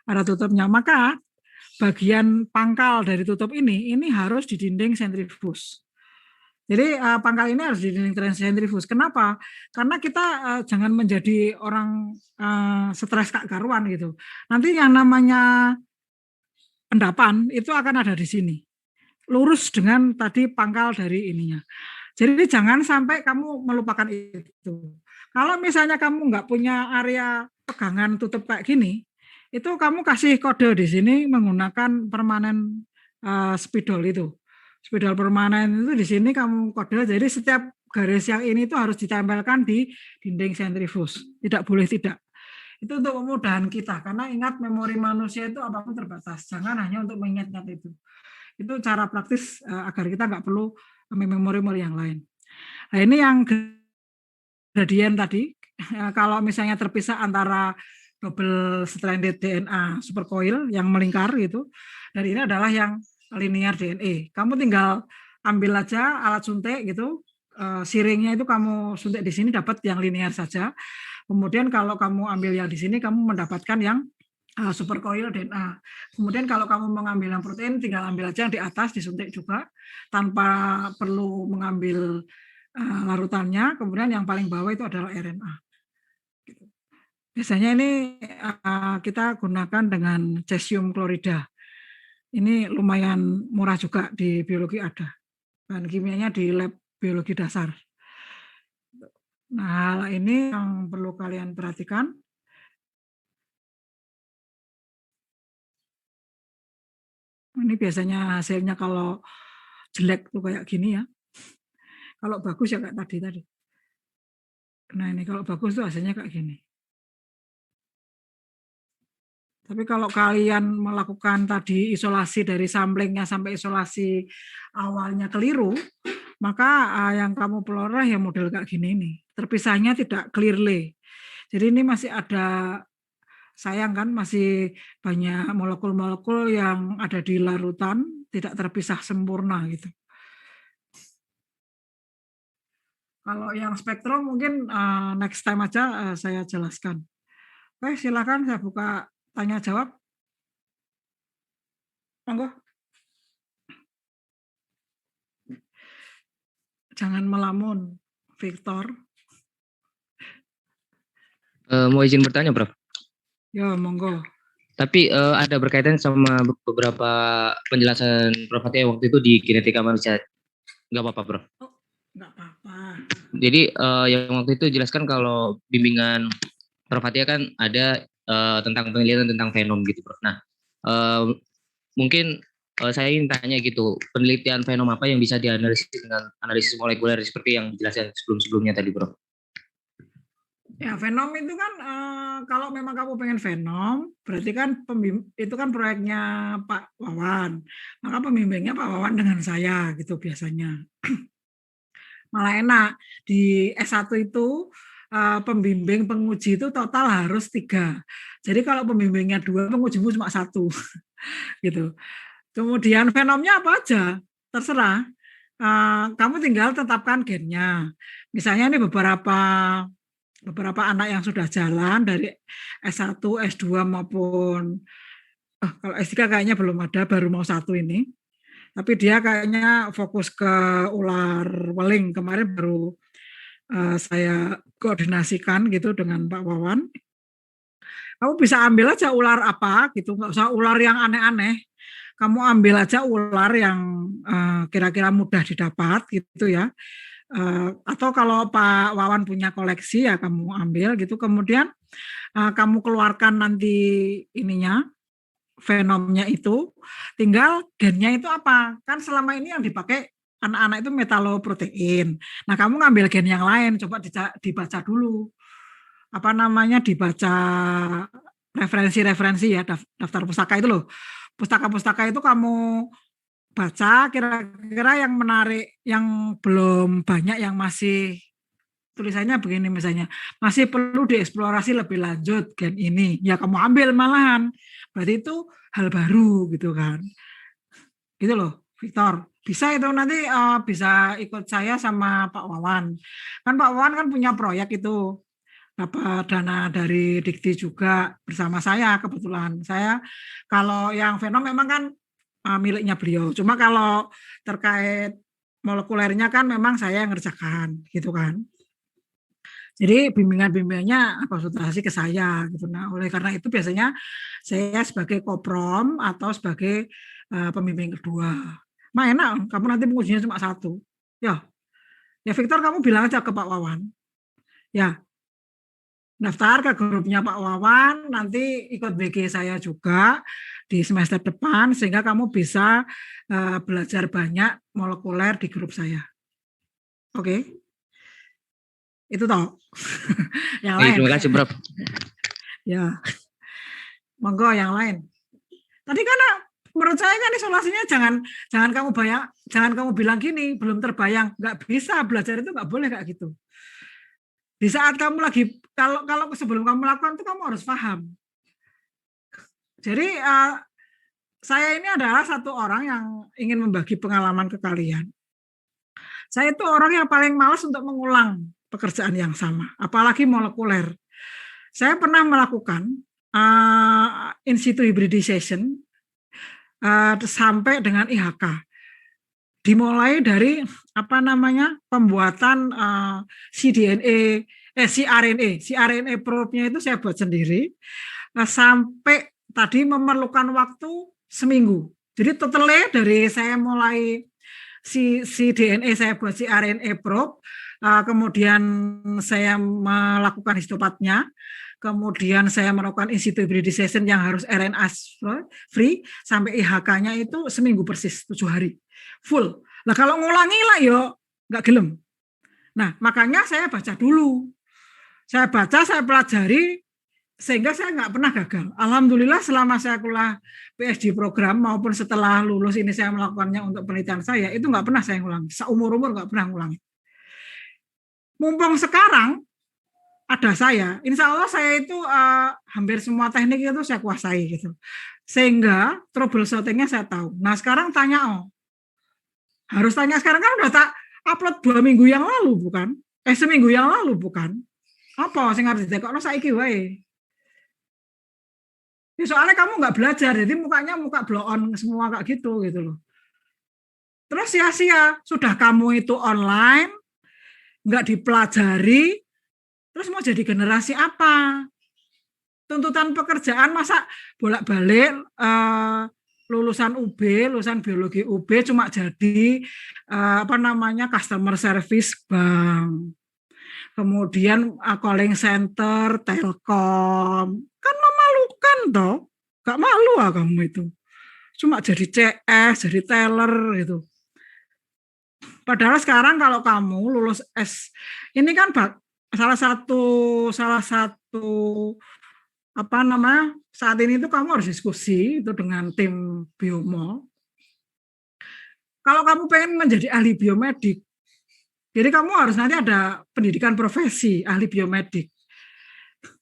Ada tutupnya, maka bagian pangkal dari tutup ini harus di dinding sentrifuge. Jadi pangkal ini harus di dinding sentrifuge. Kenapa? Karena kita jangan menjadi orang stres kak karuan gitu. Nanti yang namanya endapan itu akan ada di sini, lurus dengan tadi pangkal dari ininya. Jadi jangan sampai kamu melupakan itu. Kalau misalnya kamu nggak punya area pegangan tutup kayak gini, itu kamu kasih kode di sini menggunakan permanen spidol itu. Spidol permanen itu di sini kamu kode, jadi setiap garis yang ini itu harus ditempelkan di dinding sentrifuge. Tidak boleh tidak. Itu untuk kemudahan kita, karena ingat memori manusia itu apapun terbatas. Jangan hanya untuk mengingat itu. Itu cara praktis agar kita nggak perlu memori-memori yang lain. Nah ini yang gradien tadi, kalau misalnya terpisah antara double stranded DNA supercoil yang melingkar gitu, dan ini adalah yang linear DNA. Kamu tinggal ambil aja alat suntik gitu, siringnya itu kamu suntik di sini dapat yang linear saja. Kemudian kalau kamu ambil yang di sini kamu mendapatkan yang supercoil DNA. Kemudian kalau kamu mengambil yang protein tinggal ambil aja yang di atas disuntik juga tanpa perlu mengambil larutannya. Kemudian yang paling bawah itu adalah RNA. Biasanya ini kita gunakan dengan cesium klorida. Ini lumayan murah juga di biologi ada. Bahan kimianya di lab biologi dasar. Nah, hal ini yang perlu kalian perhatikan. Ini biasanya hasilnya kalau jelek tuh kayak gini ya. Kalau bagus ya kayak tadi. Nah, ini kalau bagus tuh hasilnya kayak gini. Tapi kalau kalian melakukan tadi isolasi dari samplingnya sampai isolasi awalnya keliru, maka yang kamu peroleh ya model kayak gini nih. Terpisahnya tidak clearly. Jadi ini masih ada, sayang kan, masih banyak molekul-molekul yang ada di larutan, tidak terpisah sempurna gitu. Kalau yang spektrum mungkin next time aja saya jelaskan. Oke, silakan saya buka tanya jawab. Monggo. Jangan melamun, Victor. Mau izin bertanya, Prof. Ya, monggo. Tapi ada berkaitan sama beberapa penjelasan Prof. Fatia waktu itu di kinetika manusia. Nggak apa-apa, Prof. Oh, nggak apa-apa. Jadi yang waktu itu jelaskan kalau bimbingan Prof. Fatia kan ada tentang penelitian tentang fenom gitu, Prof. Nah, mungkin saya ingin tanya gitu, penelitian fenom apa yang bisa dianalisis dengan analisis molekuler seperti yang dijelaskan sebelum-sebelumnya tadi, Prof? Ya, fenom itu kan kalau memang kamu pengen fenom, berarti kan itu kan proyeknya Pak Wawan. Maka pembimbingnya Pak Wawan dengan saya gitu biasanya. Malah enak di S1 itu pembimbing penguji itu total harus 3. Jadi kalau pembimbingnya 2, pengujimu cuma 1 gitu. Kemudian fenomnya apa aja, terserah. Kamu tinggal tetapkan gennya. Misalnya ini beberapa anak yang sudah jalan dari S1, S2 maupun kalau S3 kayaknya belum ada, baru mau 1 ini. Tapi dia kayaknya fokus ke ular weling. Kemarin baru saya koordinasikan gitu dengan Pak Wawan. Kamu bisa ambil aja ular apa gitu, nggak usah ular yang aneh-aneh. Kamu ambil aja ular yang kira-kira mudah didapat gitu ya. Atau kalau Pak Wawan punya koleksi ya kamu ambil gitu. Kemudian kamu keluarkan nanti ininya, fenomnya itu, tinggal gennya itu apa. Kan selama ini yang dipakai anak-anak itu metaloprotein. Nah, kamu ngambil gen yang lain, coba dibaca dulu. Apa namanya, dibaca referensi-referensi ya, daftar pustaka itu loh. Pustaka-pustaka itu kamu baca kira-kira yang menarik, yang belum banyak, yang masih tulisannya begini misalnya, masih perlu dieksplorasi lebih lanjut gen ini, ya kamu ambil malahan. Berarti itu hal baru gitu kan. Gitu loh, Victor. Bisa itu nanti bisa ikut saya sama Pak Wawan. Kan Pak Wawan kan punya proyek itu, dapat dana dari Dikti juga bersama saya kebetulan. Saya kalau yang fenom memang kan miliknya beliau. Cuma kalau terkait molekulernya kan memang saya yang ngerjakan gitu kan. Jadi bimbingan-bimbingannya konsultasi ke saya gitu. Nah, oleh karena itu biasanya saya sebagai koprom atau sebagai pembimbing kedua. Mah enak, kamu nanti pengujinya cuma 1. Ya, Victor kamu bilang aja ke Pak Wawan. Ya, daftar ke grupnya Pak Wawan, nanti ikut BG saya juga di semester depan sehingga kamu bisa belajar banyak molekuler di grup saya. Oke. Itu toh. Yang lain. Terima kasih, Prof. Ya. Monggo yang lain. Tadi kan menurut saya kan isolasinya jangan kamu bilang gini, belum terbayang, nggak bisa belajar itu nggak boleh kayak gitu. Di saat kamu lagi kalau sebelum kamu melakukan itu kamu harus paham. Jadi saya ini adalah satu orang yang ingin membagi pengalaman ke kalian. Saya itu orang yang paling malas untuk mengulang pekerjaan yang sama, apalagi molekuler. Saya pernah melakukan in situ hybridization sampai dengan IHK. Dimulai dari pembuatan cRNA probe-nya itu saya buat sendiri sampai tadi memerlukan waktu seminggu. Jadi totalnya dari saya mulai DNA saya buat cRNA probe, kemudian saya melakukan histopatnya, kemudian saya melakukan in situ hybridization yang harus RNA free, sampai IHK-nya itu seminggu persis, 7 hari full. Nah kalau ngulangi lah yo nggak gelem. Nah makanya saya baca dulu, saya pelajari sehingga saya nggak pernah gagal. Alhamdulillah selama saya kuliah PhD program maupun setelah lulus ini saya melakukannya untuk penelitian saya, itu nggak pernah saya ngulangi. Seumur-umur nggak pernah ngulangi. Mumpung sekarang ada saya, insya Allah saya itu hampir semua teknik itu saya kuasai gitu. Sehingga troubleshooting-nya saya tahu. Nah sekarang tanya harus tanya sekarang kan udah tak upload 2 minggu yang lalu bukan? Seminggu yang lalu bukan? Apa sing harus ditekokno saiki wae? Ya, soalnya kamu nggak belajar, jadi mukanya muka blow on semua kayak gitu loh. Terus sia-sia, sudah kamu itu online, nggak dipelajari, terus mau jadi generasi apa? Tuntutan pekerjaan masa bolak-balik lulusan UB, lulusan biologi UB cuma jadi customer service bank. Kemudian calling center, Telkom. Kan memalukan toh. Gak malu kamu itu. Cuma jadi CS, jadi teller gitu. Padahal sekarang kalau kamu lulus S, ini kan salah satu saat ini itu kamu harus diskusi itu dengan tim Biomo. Kalau kamu pengen menjadi ahli biomedik, jadi kamu harus nanti ada pendidikan profesi ahli biomedik.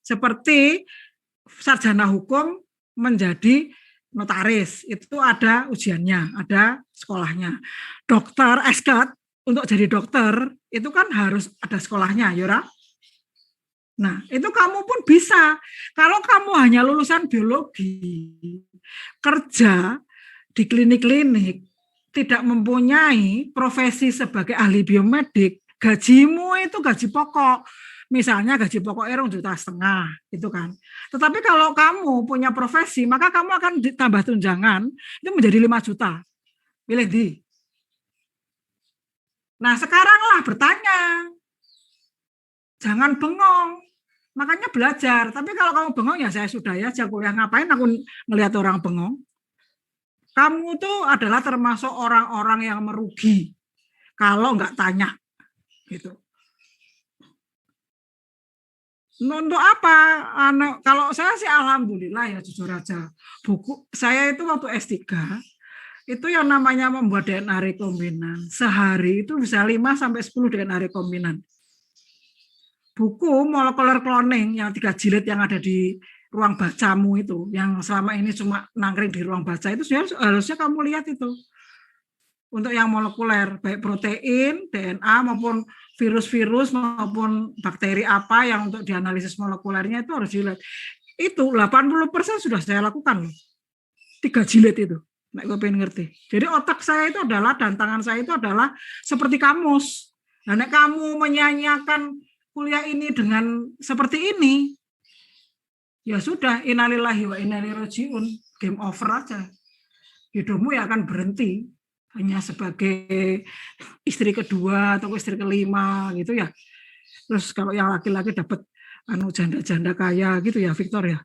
Seperti sarjana hukum menjadi notaris, itu ada ujiannya, ada sekolahnya. Dokter, eskat, untuk jadi dokter, itu kan harus ada sekolahnya, Yora. Nah, itu kamu pun bisa. Kalau kamu hanya lulusan biologi, kerja di klinik-klinik, tidak mempunyai profesi sebagai ahli biomedik, gajimu itu gaji pokok. Misalnya gaji pokok 1,5 juta, itu kan. Tetapi kalau kamu punya profesi, maka kamu akan ditambah tunjangan, itu menjadi 5 juta. Pilih di. Nah, sekaranglah bertanya. Jangan bengong. Makanya belajar. Tapi kalau kamu bengong, ya saya sudah ya, kuliah ngapain aku ngelihat orang bengong. Kamu tuh adalah termasuk orang-orang yang merugi kalau nggak tanya. Gitu. Untuk apa? Kalau saya sih alhamdulillah ya, jujur aja. Buku saya itu waktu S3 itu yang namanya membuat DNA rekombinan. Sehari itu bisa 5-10 DNA rekombinan. Buku molekuler cloning yang 3 jilid yang ada di ruang bacamu itu, yang selama ini cuma nangkring di ruang baca itu, harusnya kamu lihat itu. Untuk yang molekuler, baik protein, DNA maupun virus-virus maupun bakteri apa yang untuk dianalisis molekulernya itu harus dilihat. Itu 80% sudah saya lakukan loh. 3 jilid itu. Nek gue pengen ngerti. Jadi otak saya itu adalah, dan tangan saya itu adalah seperti kamus. Nah, nek kamu menyanyiakan kuliah ini dengan seperti ini, ya sudah, innalillahi wa inna ilaihi rajiun, game over aja. Hidupmu ya akan berhenti hanya sebagai istri kedua atau istri kelima gitu ya. Terus kalau yang laki-laki dapat janda-janda kaya gitu ya, Victor ya.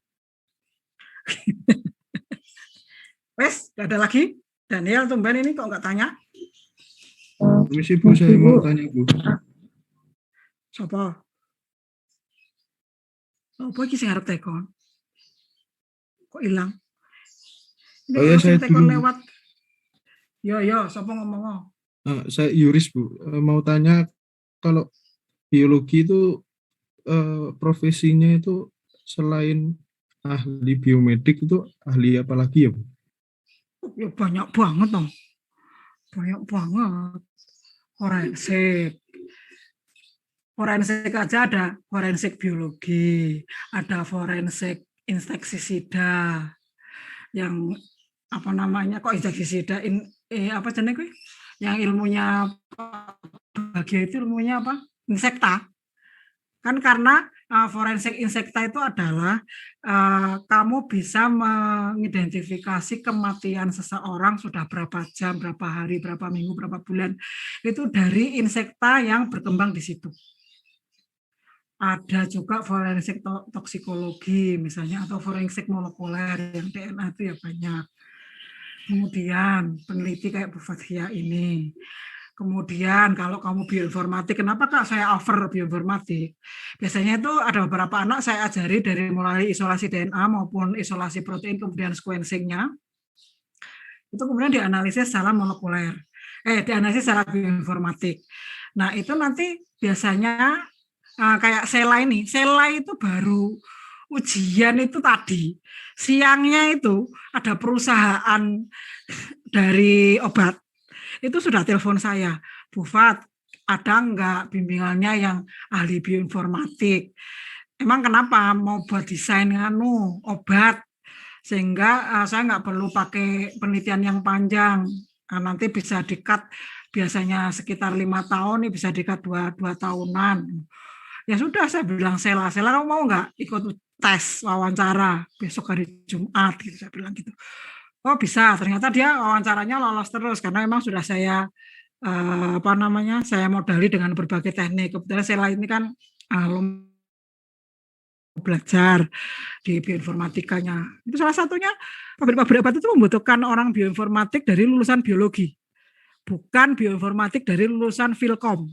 Wes, gak ada lagi. Daniel, tumben ini kok nggak tanya? Permisi Bu, saya mau tanya Bu. Siapa? Apa iki sing arep tekon? Kok hilang? Oh ya, saya tekon dulu. lewat. Yo, siapa ngomong? Saya Yuris Bu, mau tanya kalau biologi itu profesinya itu selain ahli biomedik itu ahli apa lagi ya Bu? Ya banyak banget dong. Banyak banget. Forensik aja ada forensik biologi, ada forensik insektisida, yang apa namanya kok insektisida apa jenis gue? Yang ilmunya bagian itu ilmunya apa? Insekta. Kan karena forensik insekta itu adalah kamu bisa mengidentifikasi kematian seseorang sudah berapa jam, berapa hari, berapa minggu, berapa bulan. Itu dari insekta yang berkembang di situ. Ada juga forensik toksikologi misalnya, atau forensik molekuler yang DNA itu ya banyak. Kemudian peneliti kayak Bu Fathia ini. Kemudian kalau kamu bioinformatik, kenapa Kak saya over bioinformatik? Biasanya itu ada beberapa anak saya ajari dari mulai isolasi DNA maupun isolasi protein, kemudian sequencing-nya. Itu kemudian dianalisis secara molekuler. Dianalisis secara bioinformatik. Nah, itu nanti biasanya kayak Sela ini. Sela itu baru ujian itu tadi. Siangnya itu ada perusahaan dari obat. Itu sudah telepon saya, Bu Fat, ada enggak bimbingannya yang ahli bioinformatik? Emang kenapa mau buat desain obat? sehingga saya nggak perlu pakai penelitian yang panjang. Nanti bisa di-cut, biasanya sekitar 5 tahun, ini bisa di-cut 2 tahunan. Ya sudah, saya bilang Sela kamu mau nggak ikut tes wawancara besok hari Jumat, gitu saya bilang gitu. Oh bisa, ternyata dia wawancaranya lolos terus karena memang sudah saya saya modali dengan berbagai teknik. Kebetulan Sela ini kan belajar di bioinformatikanya. Itu salah satunya pabrik-pabrik obat itu membutuhkan orang bioinformatik dari lulusan biologi, bukan bioinformatik dari lulusan Filkom.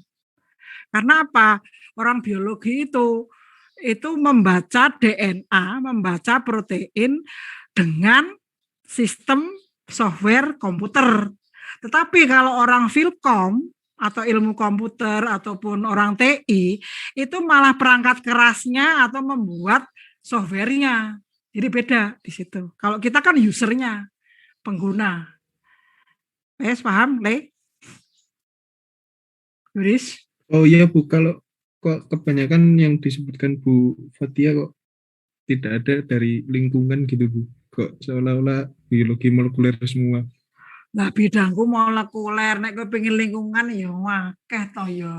Karena apa? Orang biologi itu membaca DNA, membaca protein dengan sistem software komputer. Tetapi kalau orang Filkom atau ilmu komputer ataupun orang TI itu malah perangkat kerasnya atau membuat softwarenya. Jadi beda di situ. Kalau kita kan usernya, pengguna. Paham, Le? Yuris? Oh iya Bu, kalau kok kebanyakan yang disebutkan Bu Fathia kok tidak ada dari lingkungan gitu Bu, kok seolah-olah biologi molekuler semua. Nah, bidangku molekuler, nek kowe pengen lingkungan ya akeh to ya.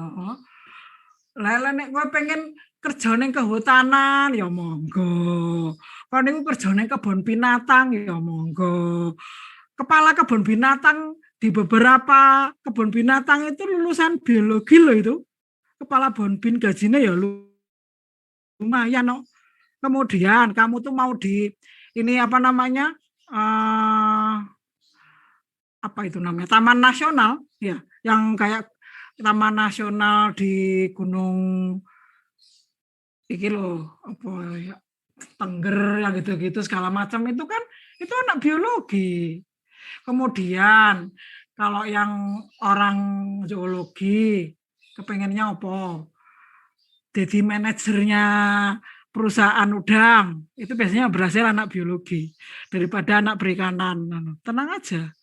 Lah nek kowe pengen kerja ning kehutanan ya monggo. Kalau niku kerja ning kebun binatang ya monggo. Kepala kebun binatang di beberapa kebun binatang itu lulusan biologi loh itu. Kepala bonbin gajinya ya lumayan no. Kemudian kamu tuh mau di ini apa namanya? Apa itu namanya, Taman Nasional ya, yang kayak Taman Nasional di Gunung iki loh, apa ya, Tengger yang gitu-gitu segala macam itu kan itu anak biologi. Kemudian kalau yang orang zoologi kepengennya apa? Jadi manajernya perusahaan udang itu biasanya berhasil anak biologi daripada anak perikanan. Tenang aja.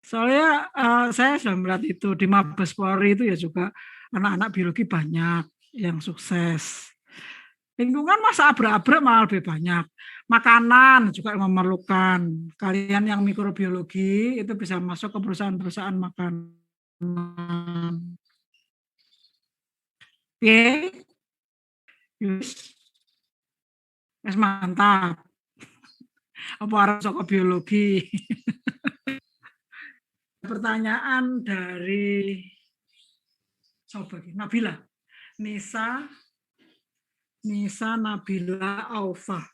Soalnya saya sudah melihat itu di Mabes Polri itu ya juga anak-anak biologi banyak yang sukses. Lingkungan masa abrak-abrak malah lebih banyak. Makanan juga memerlukan. Kalian yang mikrobiologi itu bisa masuk ke perusahaan-perusahaan makanan. Oke. Yes, mantap. Apa harus ke biologi? Pertanyaan dari Nabila. Nisa Nabila Aufa.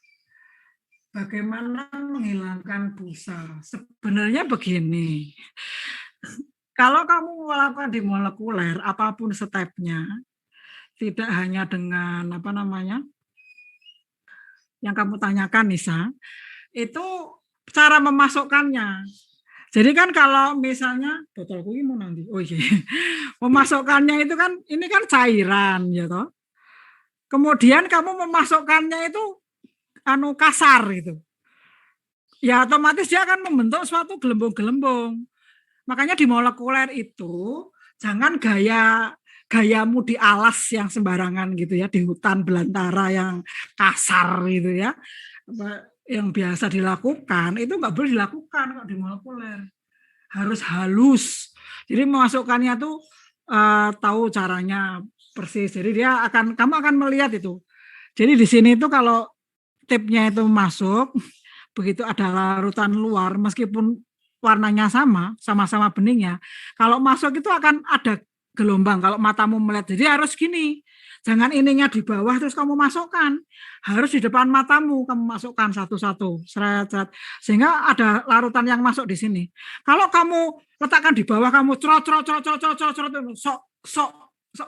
Bagaimana menghilangkan busa? Sebenarnya begini. Kalau kamu melakukan di molekuler, apapun stepnya, tidak hanya dengan apa namanya yang kamu tanyakan Nisa, itu cara memasukkannya. Jadi kan kalau misalnya botolku ini mau nanti, oh iya, memasukkannya itu kan ini kan cairan ya toh. Kemudian kamu memasukkannya itu kasar gitu. Ya otomatis dia akan membentuk suatu gelembung-gelembung. Makanya di molekuler itu jangan gayamu di alas yang sembarangan gitu ya, di hutan belantara yang kasar gitu ya. Yang biasa dilakukan itu nggak boleh dilakukan kok di molekuler, harus halus. Jadi memasukkannya tuh tahu caranya persis. Jadi kamu akan melihat itu. Jadi di sini itu kalau tipnya itu masuk, begitu ada larutan luar, meskipun warnanya sama-sama beningnya, kalau masuk itu akan ada gelombang kalau matamu melihat. Jadi harus gini. Jangan ininya di bawah terus kamu masukkan. Harus di depan matamu kamu masukkan satu-satu. Sehingga ada larutan yang masuk di sini. Kalau kamu letakkan di bawah kamu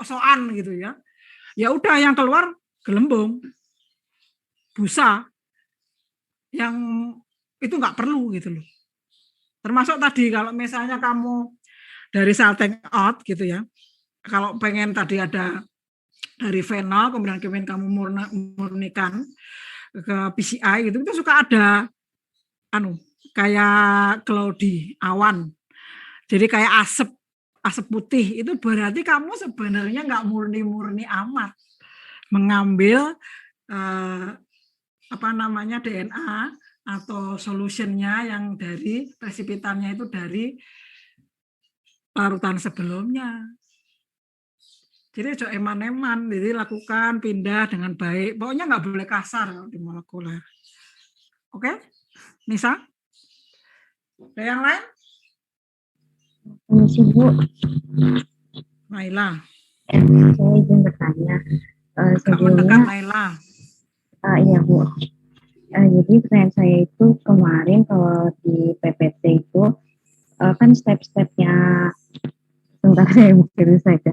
sokan gitu ya. Ya udah yang keluar gelembung. Busa. Yang itu enggak perlu gitu loh. Termasuk tadi kalau misalnya kamu dari cell take out gitu ya. Kalau pengen tadi ada dari fenol, kemudian kamu murnikan ke PCI gitu, itu suka ada kayak cloudy, awan. Jadi kayak asap putih. Itu berarti kamu sebenarnya nggak murni-murni amat mengambil DNA atau solutionnya yang dari presipitannya itu dari larutan sebelumnya. Jadi ojo eman-eman, jadi lakukan pindah dengan baik. Pokoknya nggak boleh kasar di molekuler. Oke, Nisa? Ada yang lain? Permisi Bu, Naila. saya izin bertanya. Agak mendekat, Sebelumnya, Naila. iya Bu. Jadi pertanyaan saya itu kemarin kalau di PPT itu kan step-stepnya, sebentar saya buka dulu saja.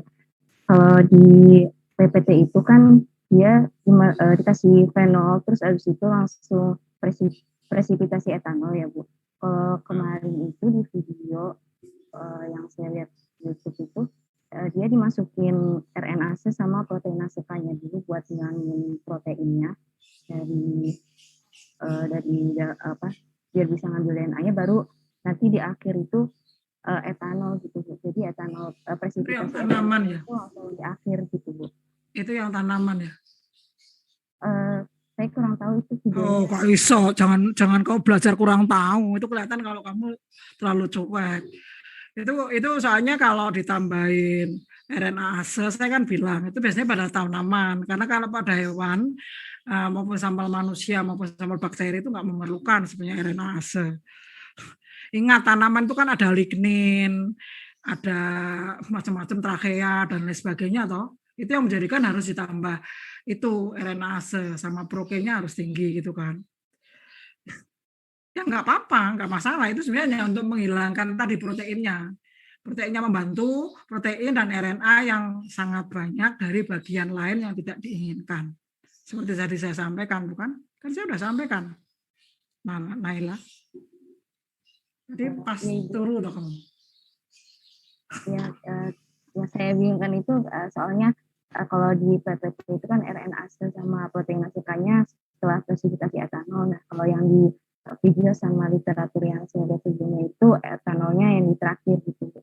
Kalau di PPT itu kan dia dikasih fenol, terus abis itu langsung presipitasi etanol ya Bu. Kalau kemarin itu di video yang saya lihat di YouTube itu, dia dimasukin RNase sama proteinase-nya dulu buat ngilangin proteinnya dari biar bisa ngambil DNA-nya, baru nanti di akhir itu etanol gitu Bu. Jadi etanol presipitasi tanaman ya? itu langsung di akhir gitu Bu. Itu yang tanaman ya? Saya kurang tahu itu videonya. Oh, kok iso? Jangan kau belajar kurang tahu. Itu kelihatan kalau kamu terlalu cuek. Itu soalnya kalau ditambahin RNase, saya kan bilang itu biasanya pada tanaman. Karena kalau pada hewan maupun sampel manusia maupun sampel bakteri itu nggak memerlukan sebenarnya RNase. Ingat, tanaman itu kan ada lignin, ada macam-macam trachea dan lain sebagainya toh. Itu yang menjadikan harus ditambah itu RNase sama proteinnya harus tinggi gitu kan. Ya nggak apa-apa, nggak masalah. Itu sebenarnya untuk menghilangkan tadi proteinnya. Proteinnya membantu protein dan RNA yang sangat banyak dari bagian lain yang tidak diinginkan. Seperti tadi saya sampaikan, bukan? Kan saya sudah sampaikan, Naila. Jadi pas turun dong kamu. Ya, yang saya bingungkan itu soalnya kalau di PPT itu kan RNase sama proteinase-nya setelah presipitasi etanol. Nah, kalau yang di video sama literatur yang saya lihat sebelumnya itu etanolnya yang di terakhir gitu.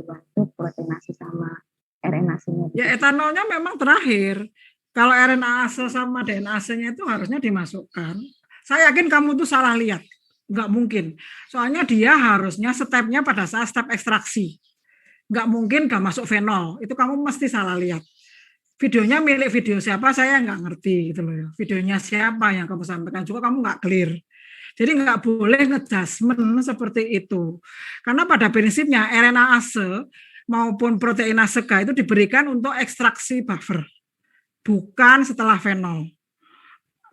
Itu proteinase sama RNase-nya. Gitu. Ya etanolnya memang terakhir. Kalau RNase sama DNase-nya itu harusnya dimasukkan. Saya yakin kamu tuh salah lihat. Nggak mungkin. Soalnya dia harusnya stepnya pada saat step ekstraksi. Nggak mungkin nggak masuk fenol. Itu kamu mesti salah lihat. Videonya milik video siapa saya nggak ngerti gitu loh ya. Videonya siapa yang kamu sampaikan juga kamu nggak clear. Jadi nggak boleh ngejudgment seperti itu. Karena pada prinsipnya RNase maupun proteinase K itu diberikan untuk ekstraksi buffer, bukan setelah fenol.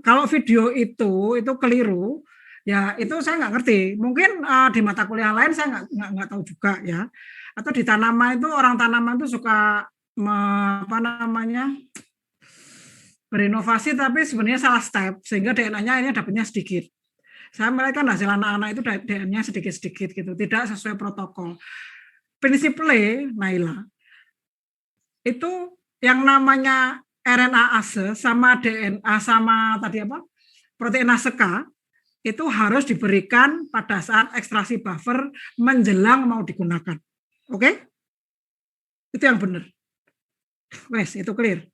Kalau video itu keliru, ya itu saya nggak ngerti. Mungkin di mata kuliah lain saya nggak tahu juga ya. Atau di tanaman itu orang tanaman itu suka berinovasi tapi sebenarnya salah step sehingga DNA-nya ini dapatnya sedikit. Saya melihat kan hasil anak-anak itu DNA-nya sedikit-sedikit gitu, tidak sesuai protokol. Prinsipnya, Naila, itu yang namanya RNase sama DNA sama tadi apa? Proteinase K itu harus diberikan pada saat ekstraksi buffer menjelang mau digunakan. Oke? Itu yang benar. Wes, itu clear.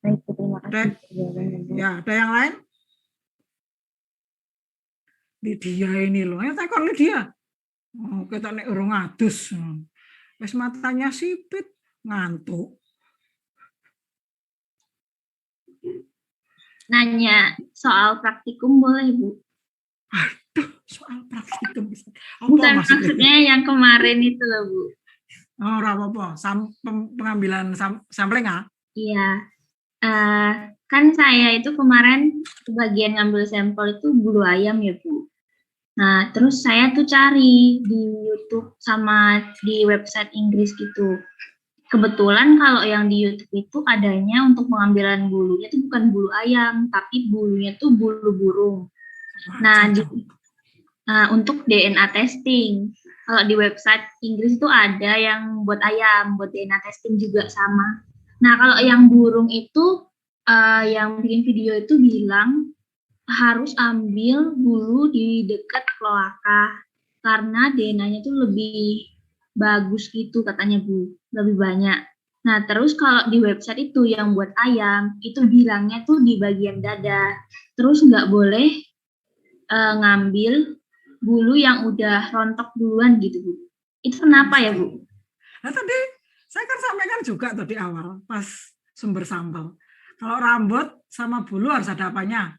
Baik, terima kasih. Ya, ada yang lain? Lydia ini loh, ya takon Lydia. Oh, kita nek urung adus. Wes matanya sipit, ngantuk. Nanya soal praktikum boleh, Bu? Aduh, soal praktikum. Bukan maksudnya yang kemarin itu loh, Bu. Oh, apa-apa. Pengambilan sampling ah? Iya. Kan saya itu kemarin bagian ngambil sampel itu bulu ayam ya, Bu. Nah, terus saya tuh cari di YouTube sama di website Inggris gitu. Kebetulan kalau yang di YouTube itu adanya untuk pengambilan bulunya itu bukan bulu ayam, tapi bulunya tuh bulu burung. Nah, untuk DNA testing. Kalau di website Inggris itu ada yang buat ayam, buat DNA testing juga sama. Nah, kalau yang burung itu, yang bikin video itu bilang harus ambil bulu di dekat kloaka karena DNA-nya itu lebih bagus gitu katanya Bu, lebih banyak. Nah terus kalau di website itu yang buat ayam itu bilangnya tuh di bagian dada, terus nggak boleh ngambil bulu yang udah rontok duluan gitu Bu. Itu kenapa ya Bu? Nah tadi saya kan sampaikan juga tuh di awal pas sumber sampel. Kalau rambut sama bulu harus ada apanya?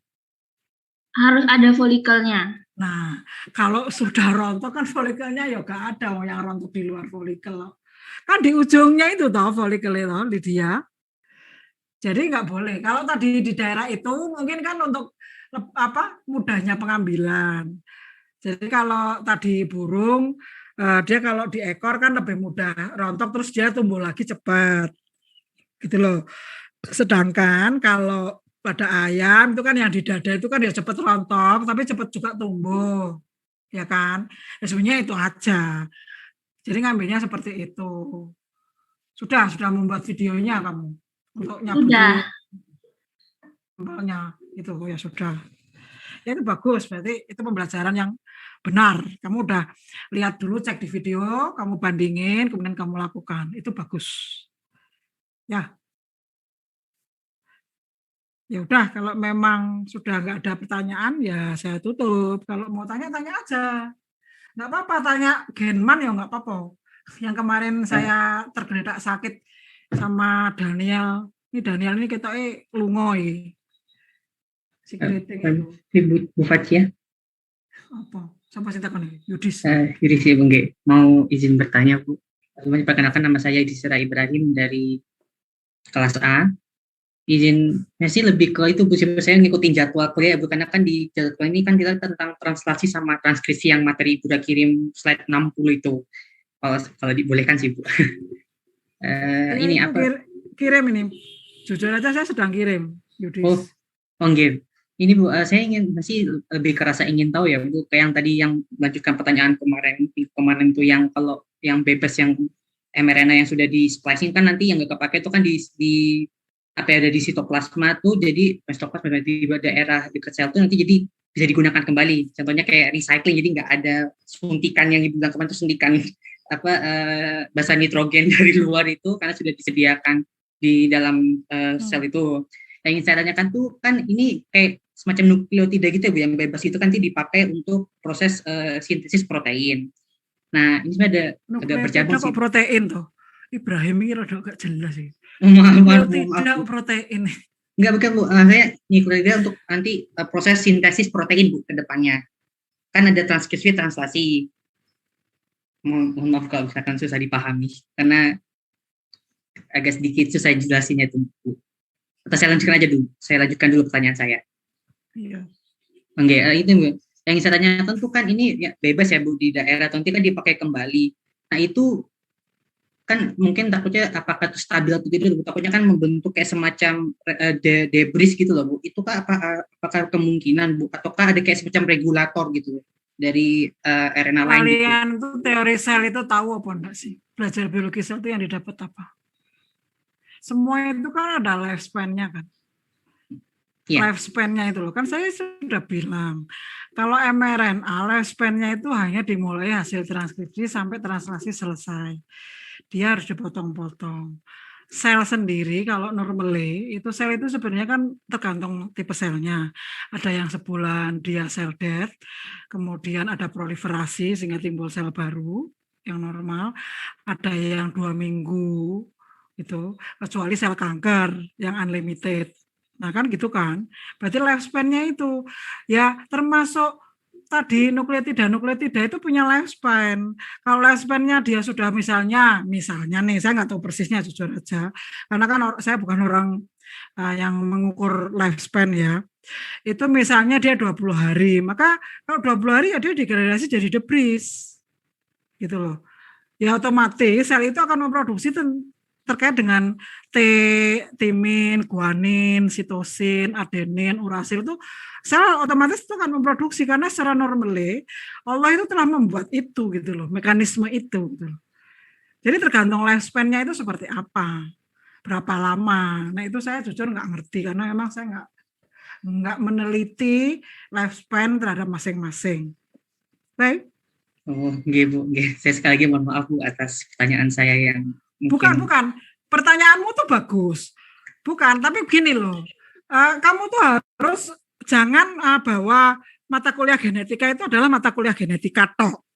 Harus ada folikelnya. Nah, kalau sudah rontok kan folikelnya ya gak ada yang rontok di luar folikel. Kan di ujungnya itu toh folikel itu, Lydia. Jadi nggak boleh. Kalau tadi di daerah itu mungkin kan untuk mudahnya pengambilan. Jadi kalau tadi burung dia kalau di ekor kan lebih mudah rontok terus dia tumbuh lagi cepat. Gitu loh. Sedangkan kalau pada ayam itu kan yang di dada itu kan ya cepat rontok tapi cepat juga tumbuh. Ya kan? Ya sebenarnya itu aja. Jadi ngambilnya seperti itu. Sudah membuat videonya kamu untuk nyabutin sampelnya itu ya sudah. Ya itu bagus, berarti itu pembelajaran yang benar. Kamu udah lihat dulu, cek di video, kamu bandingin, kemudian kamu lakukan. Itu bagus. Ya. Ya udah, kalau memang sudah nggak ada pertanyaan, ya saya tutup. Kalau mau tanya aja. Nggak apa-apa, tanya Genman ya nggak apa-apa. Yang kemarin saya tergeletak sakit sama Daniel. Ini Daniel ini kita lungoy. Si keriting itu. Ibu Bu Facia. Apa? Sampai sih takon Yudis. Yudis ya Bu, mau izin bertanya Bu. Perkenalkan, nama saya Yudhistira Ibrahim dari kelas A. Izinnya sih lebih ke itu Bu, saya ngikutin jadwal kuliah Bu, karena kan di jadwal ini kan kita tentang translasi sama transkripsi yang materi Ibu udah kirim slide 60 itu. Kalau dibolehkan sih Bu. Ini apa? Kirim ini. Jujur aja saya sedang kirim, Yudis. Enggak. Ini Bu, saya masih lebih kerasa ingin tahu ya Bu, kayak yang tadi yang melanjutkan pertanyaan kemarin itu yang kalau yang bebas yang mRNA yang sudah di splicing kan nanti yang nggak kepake itu kan di apa ada di sitoplasma tuh, jadi sitoplasma di daerah dekat sel tuh nanti jadi bisa digunakan kembali. Contohnya kayak recycling, jadi nggak ada suntikan yang dibilang kemarin itu suntikan basa nitrogen dari luar itu karena sudah disediakan di dalam sel itu. Yang ingin saya tanyakan tuh kan ini kayak semacam nukleotida gitu ya Bu, yang bebas itu kan nanti dipakai untuk proses sintesis protein. Nah ini sebenarnya agak bercabang sih. Protein tuh. Ibrahim ini rada gak jelas sih. Maaf. Protein. Enggak bukan Bu, saya nukleotida untuk nanti proses sintesis protein Bu ke depannya. Kan ada transkripsi, translasi. Mohon maaf kalau misalkan susah dipahami karena agak sedikit susah jelasinnya tuh Bu. Atau saya lanjutkan dulu pertanyaan saya. Iya. Enggak, itu Bu. Yang saya tanyakan tuh kan ini ya, bebas ya Bu di daerah, nanti kan dipakai kembali. Nah itu kan mungkin takutnya apakah itu stabil atau tidak Bu? Takutnya kan membentuk kayak semacam debris gitu loh Bu. Itu apakah kemungkinan Bu? Ataukah ada kayak semacam regulator gitu dari RNA lain gitu? Kalian tuh teori sel itu tahu apa enggak sih? Belajar biologi sel itu yang didapat apa? Semua itu kan ada lifespan-nya kan. Yeah. Lifespan-nya itu loh. Kan saya sudah bilang, kalau mRNA lifespan-nya itu hanya dimulai hasil transkripsi sampai translasi selesai. Dia harus dipotong-potong. Sel sendiri kalau normally itu sel itu sebenarnya kan tergantung tipe selnya. Ada yang sebulan dia sel death, kemudian ada proliferasi sehingga timbul sel baru yang normal. Ada yang 2 minggu itu, kecuali sel kanker yang unlimited. Nah kan gitu kan. Berarti lifespan-nya itu ya termasuk tadi nukleotida itu punya lifespan. Kalau lifespan-nya dia sudah misalnya nih, saya nggak tahu persisnya jujur aja, karena kan saya bukan orang yang mengukur lifespan ya. Itu misalnya dia 20 hari, maka kalau 20 hari ya dia degradasi jadi debris. Gitu loh. Ya otomatis sel itu akan memproduksi terkait dengan timin, guanin, sitosin, adenin, urasil itu sel otomatis itu akan memproduksi karena secara normally Allah itu telah membuat itu gitu loh, mekanisme itu gitu loh. Jadi tergantung lifespan-nya itu seperti apa, berapa lama. Nah itu saya jujur nggak ngerti karena memang saya nggak meneliti lifespan terhadap masing-masing. Baik. Oh, Bu. Saya sekali lagi mohon maaf Bu atas pertanyaan saya yang Bukan. Pertanyaanmu tuh bagus. Bukan, tapi begini loh. Kamu tuh harus jangan bawa mata kuliah genetika itu adalah mata kuliah genetika tok.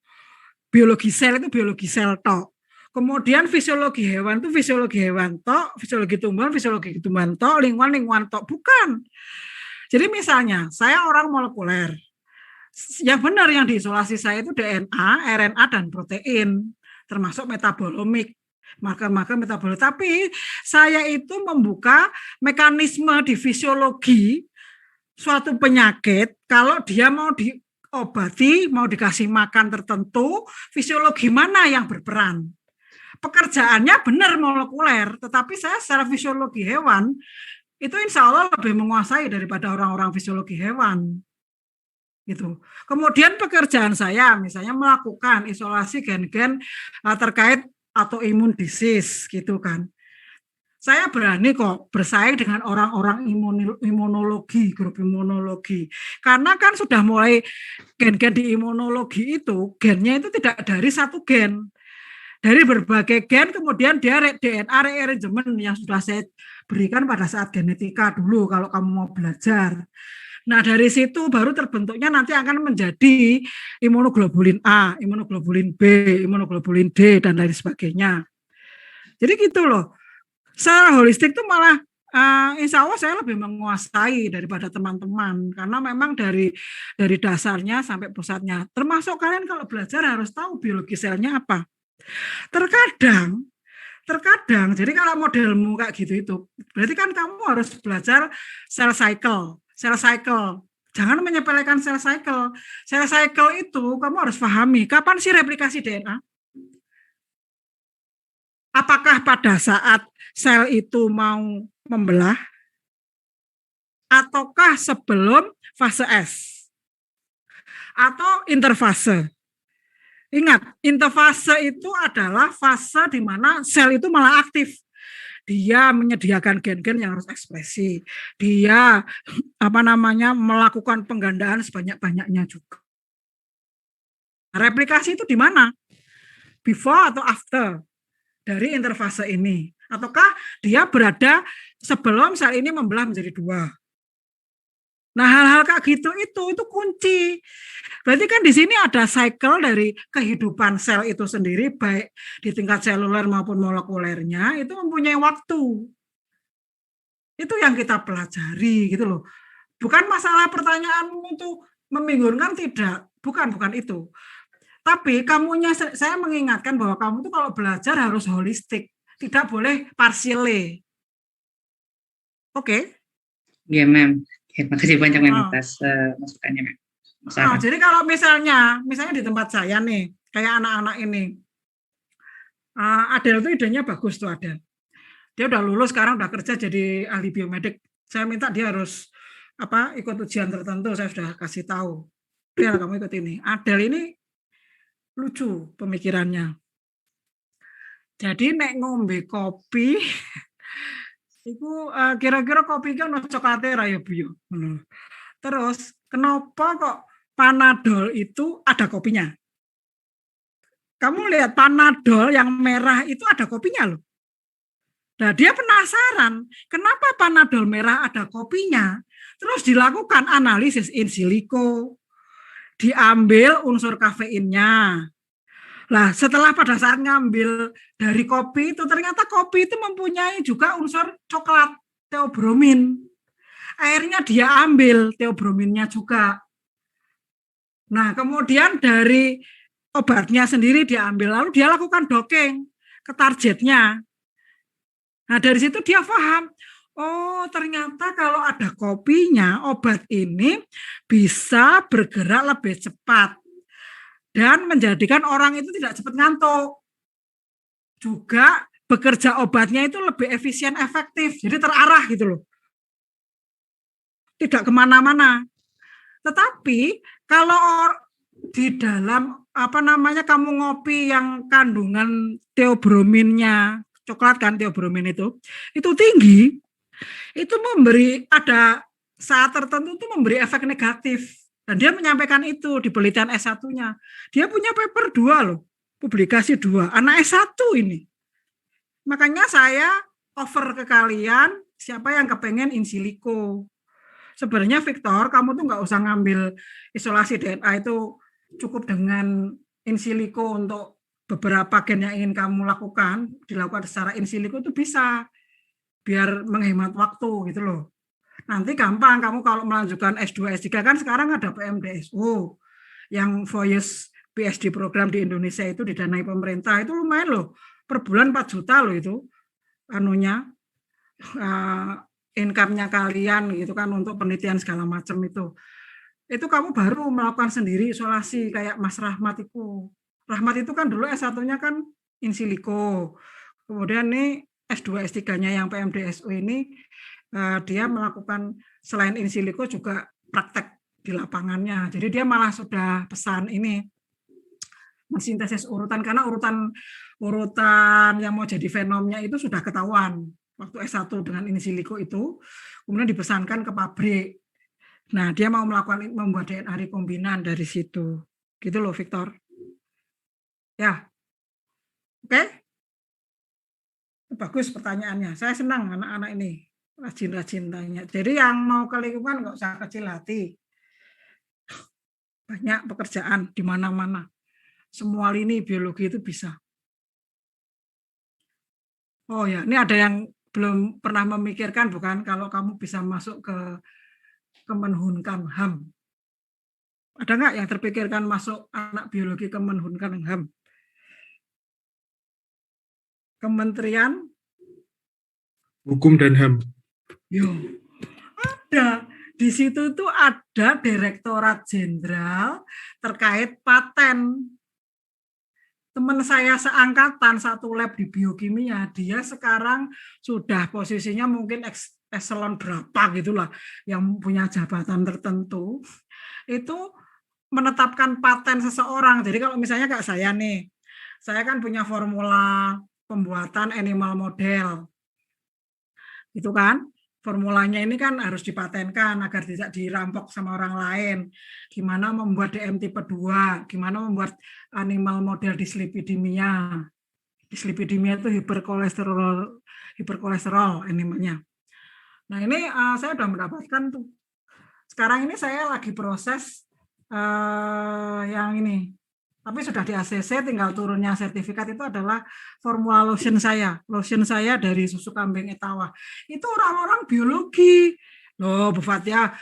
Biologi sel itu biologi sel tok. Kemudian fisiologi hewan itu fisiologi hewan tok, fisiologi tumbuhan tok, lingkungan tok. Bukan. Jadi misalnya, saya orang molekuler. Yang benar yang diisolasi saya itu DNA, RNA, dan protein. Termasuk metabolomik. Marker-marker metabolik. Tapi saya itu membuka mekanisme di fisiologi suatu penyakit, kalau dia mau diobati, mau dikasih makan tertentu, fisiologi mana yang berperan? Pekerjaannya benar molekuler, tetapi saya secara fisiologi hewan, itu insya Allah lebih menguasai daripada orang-orang fisiologi hewan. Gitu. Kemudian pekerjaan saya misalnya melakukan isolasi gen-gen terkait autoimmune disease gitu kan. Saya berani kok bersaing dengan orang-orang imunologi, grup imunologi. Karena kan sudah mulai gen-gen di imunologi itu, gennya itu tidak dari satu gen. Dari berbagai gen, kemudian dia DNA rearrangement yang sudah saya berikan pada saat genetika dulu, kalau kamu mau belajar. Nah, dari situ baru terbentuknya nanti akan menjadi imunoglobulin A, imunoglobulin B, imunoglobulin D, dan lain sebagainya. Jadi gitu loh. Secara holistik itu malah insya Allah saya lebih menguasai daripada teman-teman. Karena memang dari dasarnya sampai pusatnya. Termasuk kalian kalau belajar harus tahu biologi selnya apa. Terkadang, jadi kalau modelmu kayak gitu itu, berarti kan kamu harus belajar cell cycle. Jangan menyepelekan cell cycle. Cell cycle itu kamu harus pahami, kapan sih replikasi DNA? Apakah pada saat sel itu mau membelah? Ataukah sebelum fase S? Atau interfase? Ingat, interfase itu adalah fase di mana sel itu malah aktif. Dia menyediakan gen-gen yang harus ekspresi. Dia melakukan penggandaan sebanyak-banyaknya juga. Replikasi itu di mana? Before atau after dari interfase ini? Ataukah dia berada sebelum sel ini membelah menjadi dua? Nah, hal-hal kayak gitu itu kunci. Berarti kan di sini ada cycle dari kehidupan sel itu sendiri, baik di tingkat seluler maupun molekulernya, itu mempunyai waktu. Itu yang kita pelajari gitu loh. Bukan masalah pertanyaanmu itu membingungkan, tidak. Bukan itu. Tapi saya mengingatkan bahwa kamu itu kalau belajar harus holistik, tidak boleh partially. Oke? Iya, Mem. Terima kasih banyak Mem atas masukannya, Mem. Jadi kalau misalnya di tempat saya nih, kayak anak-anak ini, Adel itu idenya bagus tuh Adel. Dia udah lulus, sekarang udah kerja jadi ahli biomedik. Saya minta dia harus ikut ujian tertentu, saya sudah kasih tahu. Del, kamu ikut ini. Adel ini lucu pemikirannya. Jadi nek ngombe kopi, itu kira-kira kopi kan coklatnya raya Bu. Terus kenapa kok Panadol itu ada kopinya? Kamu lihat Panadol yang merah itu ada kopinya loh. Nah, dia penasaran kenapa Panadol merah ada kopinya. Terus dilakukan analisis in silico, diambil unsur kafeinnya. Nah, setelah pada saat ngambil dari kopi itu, ternyata kopi itu mempunyai juga unsur coklat, theobromin. Akhirnya dia ambil theobrominnya juga. Nah, kemudian dari obatnya sendiri diambil, lalu dia lakukan docking ke targetnya. Nah, dari situ dia paham, oh ternyata kalau ada kopinya, obat ini bisa bergerak lebih cepat. Dan menjadikan orang itu tidak cepat ngantuk. Juga bekerja obatnya itu lebih efisien, efektif. Jadi terarah gitu loh. Tidak kemana-mana. Tetapi kalau di dalam kamu ngopi yang kandungan theobrominnya, coklat kan theobromin itu tinggi, itu ada saat tertentu itu memberi efek negatif. Dan dia menyampaikan itu di penelitian S1-nya. Dia punya paper 2 loh, publikasi 2, anak S1 ini. Makanya saya offer ke kalian, siapa yang kepengen in silico. sebenarnya Victor, kamu tuh nggak usah ngambil isolasi DNA itu, cukup dengan in silico untuk beberapa gen yang ingin kamu lakukan, dilakukan secara in silico itu bisa, biar menghemat waktu gitu loh. Nanti gampang kamu kalau melanjutkan S2, S3 kan sekarang ada PMDSU, yang Voice PhD program di Indonesia itu didanai pemerintah, itu lumayan loh, per bulan 4 juta loh itu, anunya, income-nya kalian gitu kan untuk penelitian segala macam itu. Itu kamu baru melakukan sendiri isolasi kayak Mas Rahmat itu. Rahmat itu kan dulu S1-nya kan in silico. Kemudian nih S2 S3-nya yang PMDSU ini dia melakukan selain in silico juga praktek di lapangannya. Jadi dia malah sudah pesan ini mensintesis urutan, karena urutan yang mau jadi fenomnya itu sudah ketahuan waktu S1 dengan in silico itu, kemudian dipesankan ke pabrik. Nah, dia mau membuat DNA rekombinan dari situ. Gitu loh, Victor. Ya. Oke? Bagus pertanyaannya. Saya senang anak-anak ini. Rajin-rajin tanya. Jadi yang mau ke lingkungan nggak usah kecil hati. Banyak pekerjaan di mana-mana. Semua lini biologi itu bisa. Oh ya, ini ada yang belum pernah memikirkan bukan kalau kamu bisa masuk ke Kemenhunkamham. Ada nggak yang terpikirkan masuk anak biologi Kemenhunkamham? Kementerian Hukum dan HAM. Yo, ada. Di situ tuh ada Direktorat Jenderal terkait paten. Teman saya seangkatan satu lab di biokimia, dia sekarang sudah posisinya mungkin eselon berapa gitulah, yang punya jabatan tertentu, itu menetapkan paten seseorang. Jadi kalau misalnya kayak saya nih, saya kan punya formula pembuatan animal model, gitu kan? Formulanya ini kan harus dipatenkan agar tidak dirampok sama orang lain. Gimana membuat DM tipe 2, gimana membuat animal model dislipidemia. Dislipidemia itu hiperkolesterol animalnya. Nah ini saya sudah mendapatkan tuh. Sekarang ini saya lagi proses yang ini. Tapi sudah di ACC, tinggal turunnya sertifikat. Itu adalah formula lotion saya. Lotion saya dari susu kambing Etawa. Itu orang-orang biologi. Loh, Bu Fatia,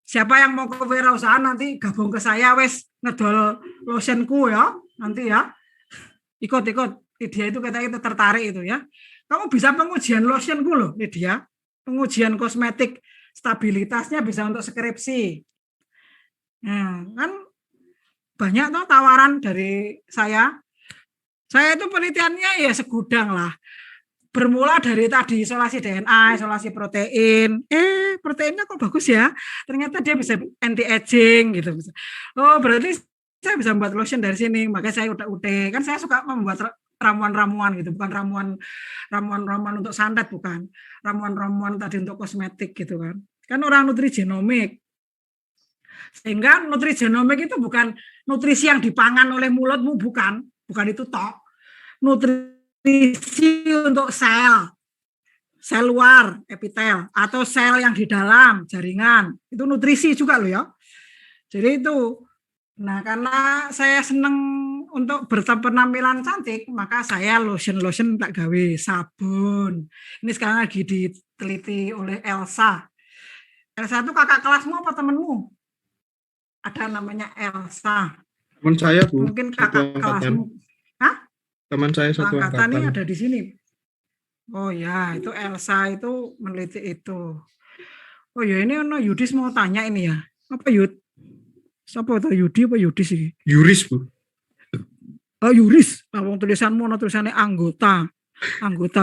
siapa yang mau ke wirausahaan nanti gabung ke saya, wes ngedol lotionku ya, nanti ya. Ikut. Lydia itu kita tertarik itu ya. Kamu bisa pengujian lotionku loh, Lydia. Pengujian kosmetik, stabilitasnya bisa untuk skripsi. Nah, kan banyak tuh tawaran dari saya. Saya itu penelitiannya ya segudang lah. Bermula dari tadi isolasi DNA, isolasi protein. Proteinnya kok bagus ya? Ternyata dia bisa anti aging gitu. Oh, berarti saya bisa membuat lotion dari sini. Makanya saya udah kan saya suka membuat ramuan-ramuan gitu, bukan ramuan untuk santet, bukan. Ramuan-ramuan tadi untuk kosmetik gitu kan. Kan orang nutrigenomik. Sehingga nutrigenomik itu bukan nutrisi yang dipangan oleh mulutmu, bukan itu tok. Nutrisi untuk sel luar epitel atau sel yang di dalam jaringan, itu nutrisi juga loh ya. Jadi itu. Nah, karena saya senang untuk berpenampilan cantik, maka saya lotion tak gawe sabun. Ini sekarang lagi diteliti oleh Elsa. Elsa itu kakak kelasmu apa temenmu? Ada namanya Elsa. Teman saya, Bu. Mungkin kakak kelasmu. Hah? Teman saya satu angkatan. Ini ada di sini. Oh ya, itu Elsa itu meneliti itu. Oh ya, ini Yudis mau tanya ini ya. Apa Yud? Siapa itu Yudi apa Yudis ini? Yuris, Bu. Oh, Yuris. Tulisanmu tulisannya anggota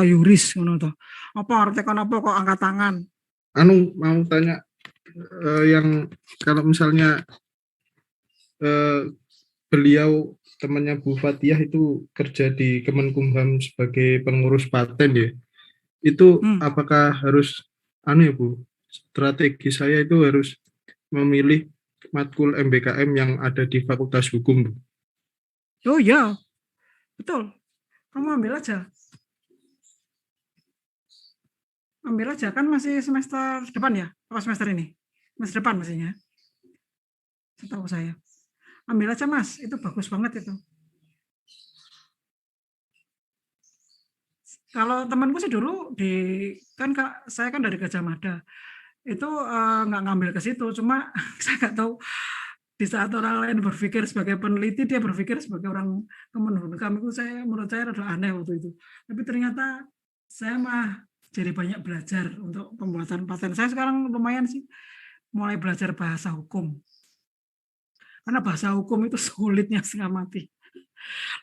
Yuris ngono to. Apa artinya apa kok angkat tangan? Mau tanya yang kalau misalnya beliau temannya Bu Fatia itu kerja di Kemenkumham sebagai pengurus paten ya. Itu apakah harus ya Bu? Strategi saya itu harus memilih matkul MBKM yang ada di Fakultas Hukum, Bu. Oh ya. Betul. Kamu ambil aja. Ambil aja kan masih semester depan ya? Apa semester ini? masa depan mestinya. Setahu saya. Ambil aja Mas, itu bagus banget itu. Kalau temanku sih dulu saya kan dari Gajah Mada. Itu nggak ngambil ke situ, cuma saya nggak tahu di saat orang lain berpikir sebagai peneliti, dia berpikir sebagai orang kemenhukam. Itu menurut saya rada aneh waktu itu. Tapi ternyata saya mah jadi banyak belajar untuk pembuatan paten. Saya sekarang lumayan sih mulai belajar bahasa hukum. Karena bahasa hukum itu sulitnya setengah mati.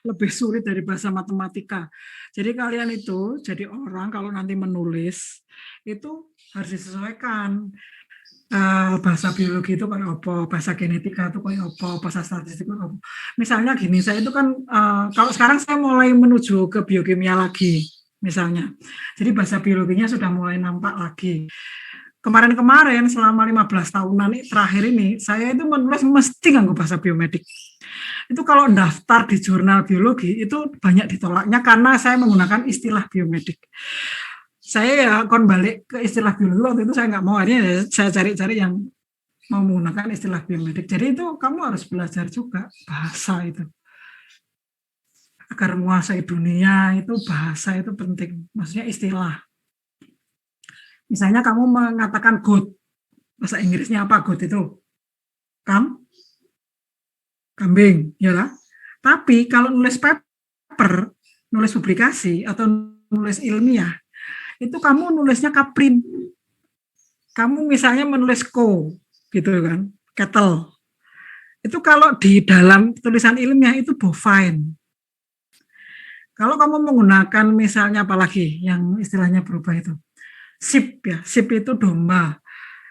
Lebih sulit dari bahasa matematika. Jadi kalian itu jadi orang kalau nanti menulis itu harus disesuaikan. Bahasa biologi itu kayak apa, bahasa genetika itu kayak apa, bahasa statistik itu apa. Misalnya gini, saya itu kan kalau sekarang saya mulai menuju ke biokimia lagi, misalnya. Jadi bahasa biologinya sudah mulai nampak lagi. Kemarin-kemarin selama 15 tahunan terakhir ini, saya itu menulis mesti nganggo bahasa biomedik. Itu kalau daftar di jurnal biologi itu banyak ditolaknya karena saya menggunakan istilah biomedik. Saya ya kon balik ke istilah biologi waktu itu saya nggak mau, akhirnya saya cari-cari yang mau menggunakan istilah biomedik. Jadi itu kamu harus belajar juga bahasa itu. Agar menguasai dunia itu bahasa itu penting, maksudnya istilah. Misalnya kamu mengatakan goat, bahasa Inggrisnya apa goat itu? Kambing, ya lah. Tapi kalau nulis paper, nulis publikasi atau nulis ilmiah, itu kamu nulisnya kaprin. Kamu misalnya menulis gitu kan, cattle. Itu kalau di dalam tulisan ilmiah itu bovine. Kalau kamu menggunakan misalnya apalagi yang istilahnya berubah itu, sheep ya, sheep itu domba.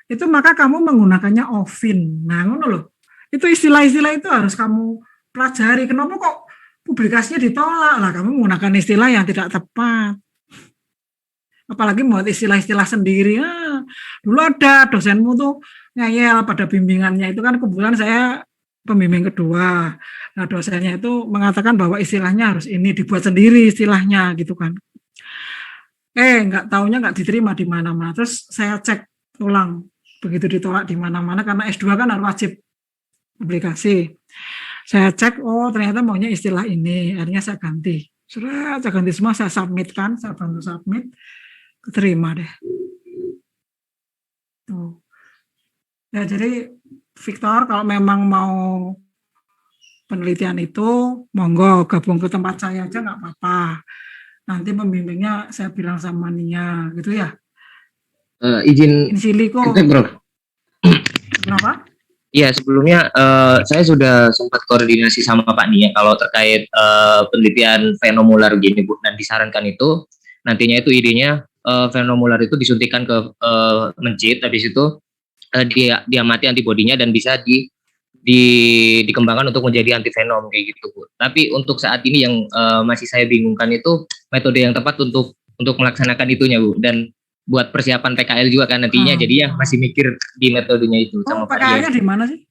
Itu maka kamu menggunakannya ovine. Nah, ngono loh. Itu istilah-istilah itu harus kamu pelajari. Kenapa kok publikasinya ditolak? Lah kamu menggunakan istilah yang tidak tepat. Apalagi buat istilah-istilah sendiri. Dulu ada dosenmu tuh ngeyel pada bimbingannya. Itu kan kebetulan saya pembimbing kedua. Nah, dosennya itu mengatakan bahwa istilahnya harus ini dibuat sendiri istilahnya gitu kan. Nggak taunya nggak diterima di mana-mana. Terus saya cek ulang. Begitu ditolak di mana-mana karena S2 kan harus wajib publikasi. Saya cek, oh ternyata maunya istilah ini, akhirnya saya ganti. Sudah, saya ganti semua, saya submit kan, saya bantu submit, keterima deh. Tuh. Ya jadi Victor kalau memang mau penelitian itu, monggo gabung ke tempat saya aja nggak apa-apa. Nanti pembimbingnya saya bilang sama Nia, gitu ya. Izin Insiliko. Bro. Kenapa? Iya, sebelumnya saya sudah sempat koordinasi sama Pak Nia kalau terkait penelitian fenomular gini, Bu. Dan disarankan itu nantinya itu idenya fenomular itu disuntikan ke mencit, habis itu diamati antibodinya dan bisa dikembangkan untuk menjadi antivenom kayak gitu, Bu. Tapi untuk saat ini yang masih saya bingungkan itu metode yang tepat untuk melaksanakan itunya, Bu. Dan buat persiapan PKL juga kan nantinya, jadi ya masih mikir di metodenya itu sama Pak Nia. PKL-nya di mana sih?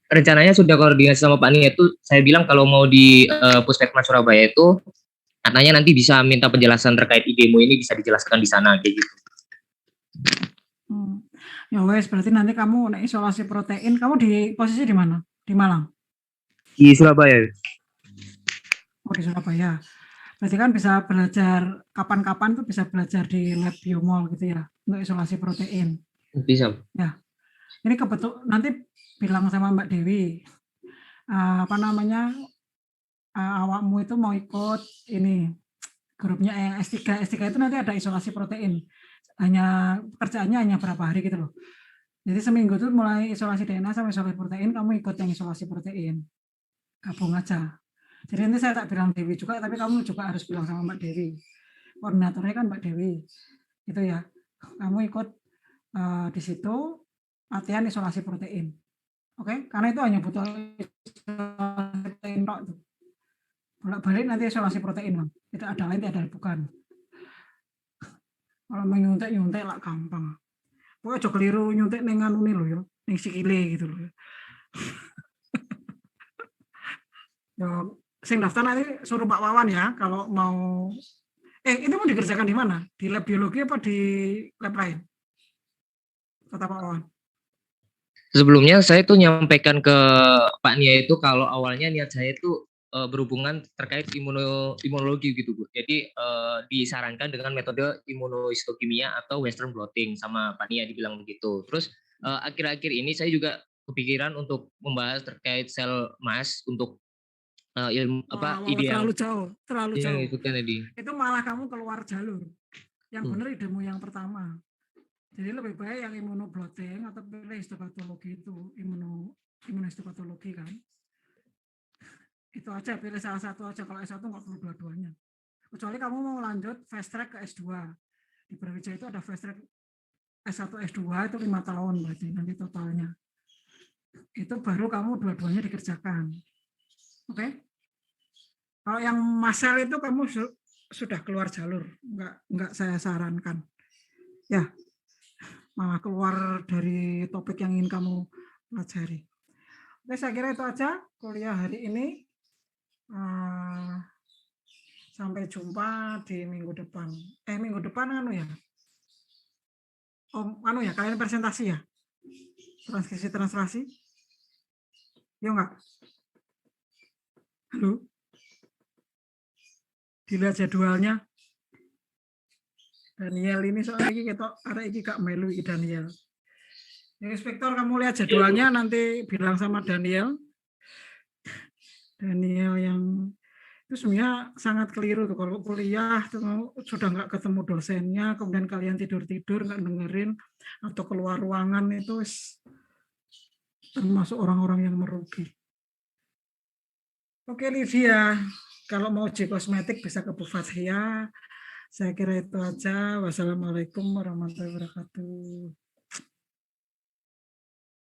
Rencananya sudah koordinasi sama Pak Nia itu, saya bilang kalau mau di Puskesmas Surabaya itu katanya nanti bisa minta penjelasan terkait idemu ini bisa dijelaskan di sana kayak gitu. Ya wes, berarti nanti kamu isolasi protein, kamu di posisi di mana? Di Malang? Di Surabaya. Oh, di Surabaya. Berarti kan bisa belajar kapan-kapan tuh bisa belajar di lab biomol gitu ya untuk isolasi protein. Bisa. Ya. Ini kebetulan nanti bilang sama Mbak Dewi awakmu itu mau ikut ini grupnya yang S3 itu nanti ada isolasi protein. Kerjaannya hanya berapa hari gitu loh. Jadi seminggu tuh mulai isolasi DNA sampai isolasi protein, kamu ikut yang isolasi protein. Gabung aja. Jadi nanti saya tak bilang Dewi juga, tapi kamu juga harus bilang sama Mbak Dewi. Koordinatornya kan Mbak Dewi. Gitu ya. Kamu ikut di situ latihan isolasi protein. Oke? Karena itu hanya butuh isolasi protein tok tuh. Bolak-balik nanti isolasi protein, Bang. Tidak ada lain, tidak ada bukan. Kalau mau nyuntik lah gampang. Pokoknya aja keliru nyuntik ning anu lho ya, ning sikile gitu loh. Ya, sing daftar nanti suruh Pak Wawan ya kalau mau. Ini mau dikerjakan di mana? Di lab biologi apa di lab lain? kata Pak Wawan? Sebelumnya saya tuh nyampaikan ke Pak Nia itu kalau awalnya niat saya itu berhubungan terkait imunologi gitu Bu. Jadi disarankan dengan metode imunohistokimia atau Western blotting sama Pak Nia dibilang begitu. Terus akhir-akhir ini saya juga kepikiran untuk membahas terkait sel emas untuk ilmu ide yang terlalu jauh. itu kan tadi. Itu malah kamu keluar jalur. Yang benar idemu yang pertama. Jadi lebih baik yang imunoblotting atau pilih histopatologi itu, imunohistopatologi kan. Itu aja, pilih salah satu aja. Kalau S1 nggak perlu dua-duanya. Kecuali kamu mau lanjut fast track ke S2. Di Brawijaya itu ada fast track S1, S2 itu 5 tahun berarti nanti totalnya. Itu baru kamu dua-duanya dikerjakan. Oke? Kalau yang masal itu kamu sudah keluar jalur, nggak saya sarankan. Ya, malah keluar dari topik yang ingin kamu pelajari. Oke, saya kira itu aja kuliah hari ini. Sampai jumpa di minggu depan. Minggu depan ya. Ya, kalian presentasi ya? Translasi. Ya enggak? Halo? Dilihat jadwalnya. Daniel ini soalnya kita ada iki Kak Melu Daniel. Inspektor kamu lihat jadwalnya nanti bilang sama Daniel. Daniel yang itu sebenarnya sangat keliru tuh kalau kuliah sudah nggak ketemu dosennya, kemudian kalian tidur nggak dengerin atau keluar ruangan itu termasuk orang-orang yang merugi. Oke Livia, kalau mau uji kosmetik bisa ke Bu Fathia. Saya kira itu aja. Wassalamualaikum warahmatullahi wabarakatuh.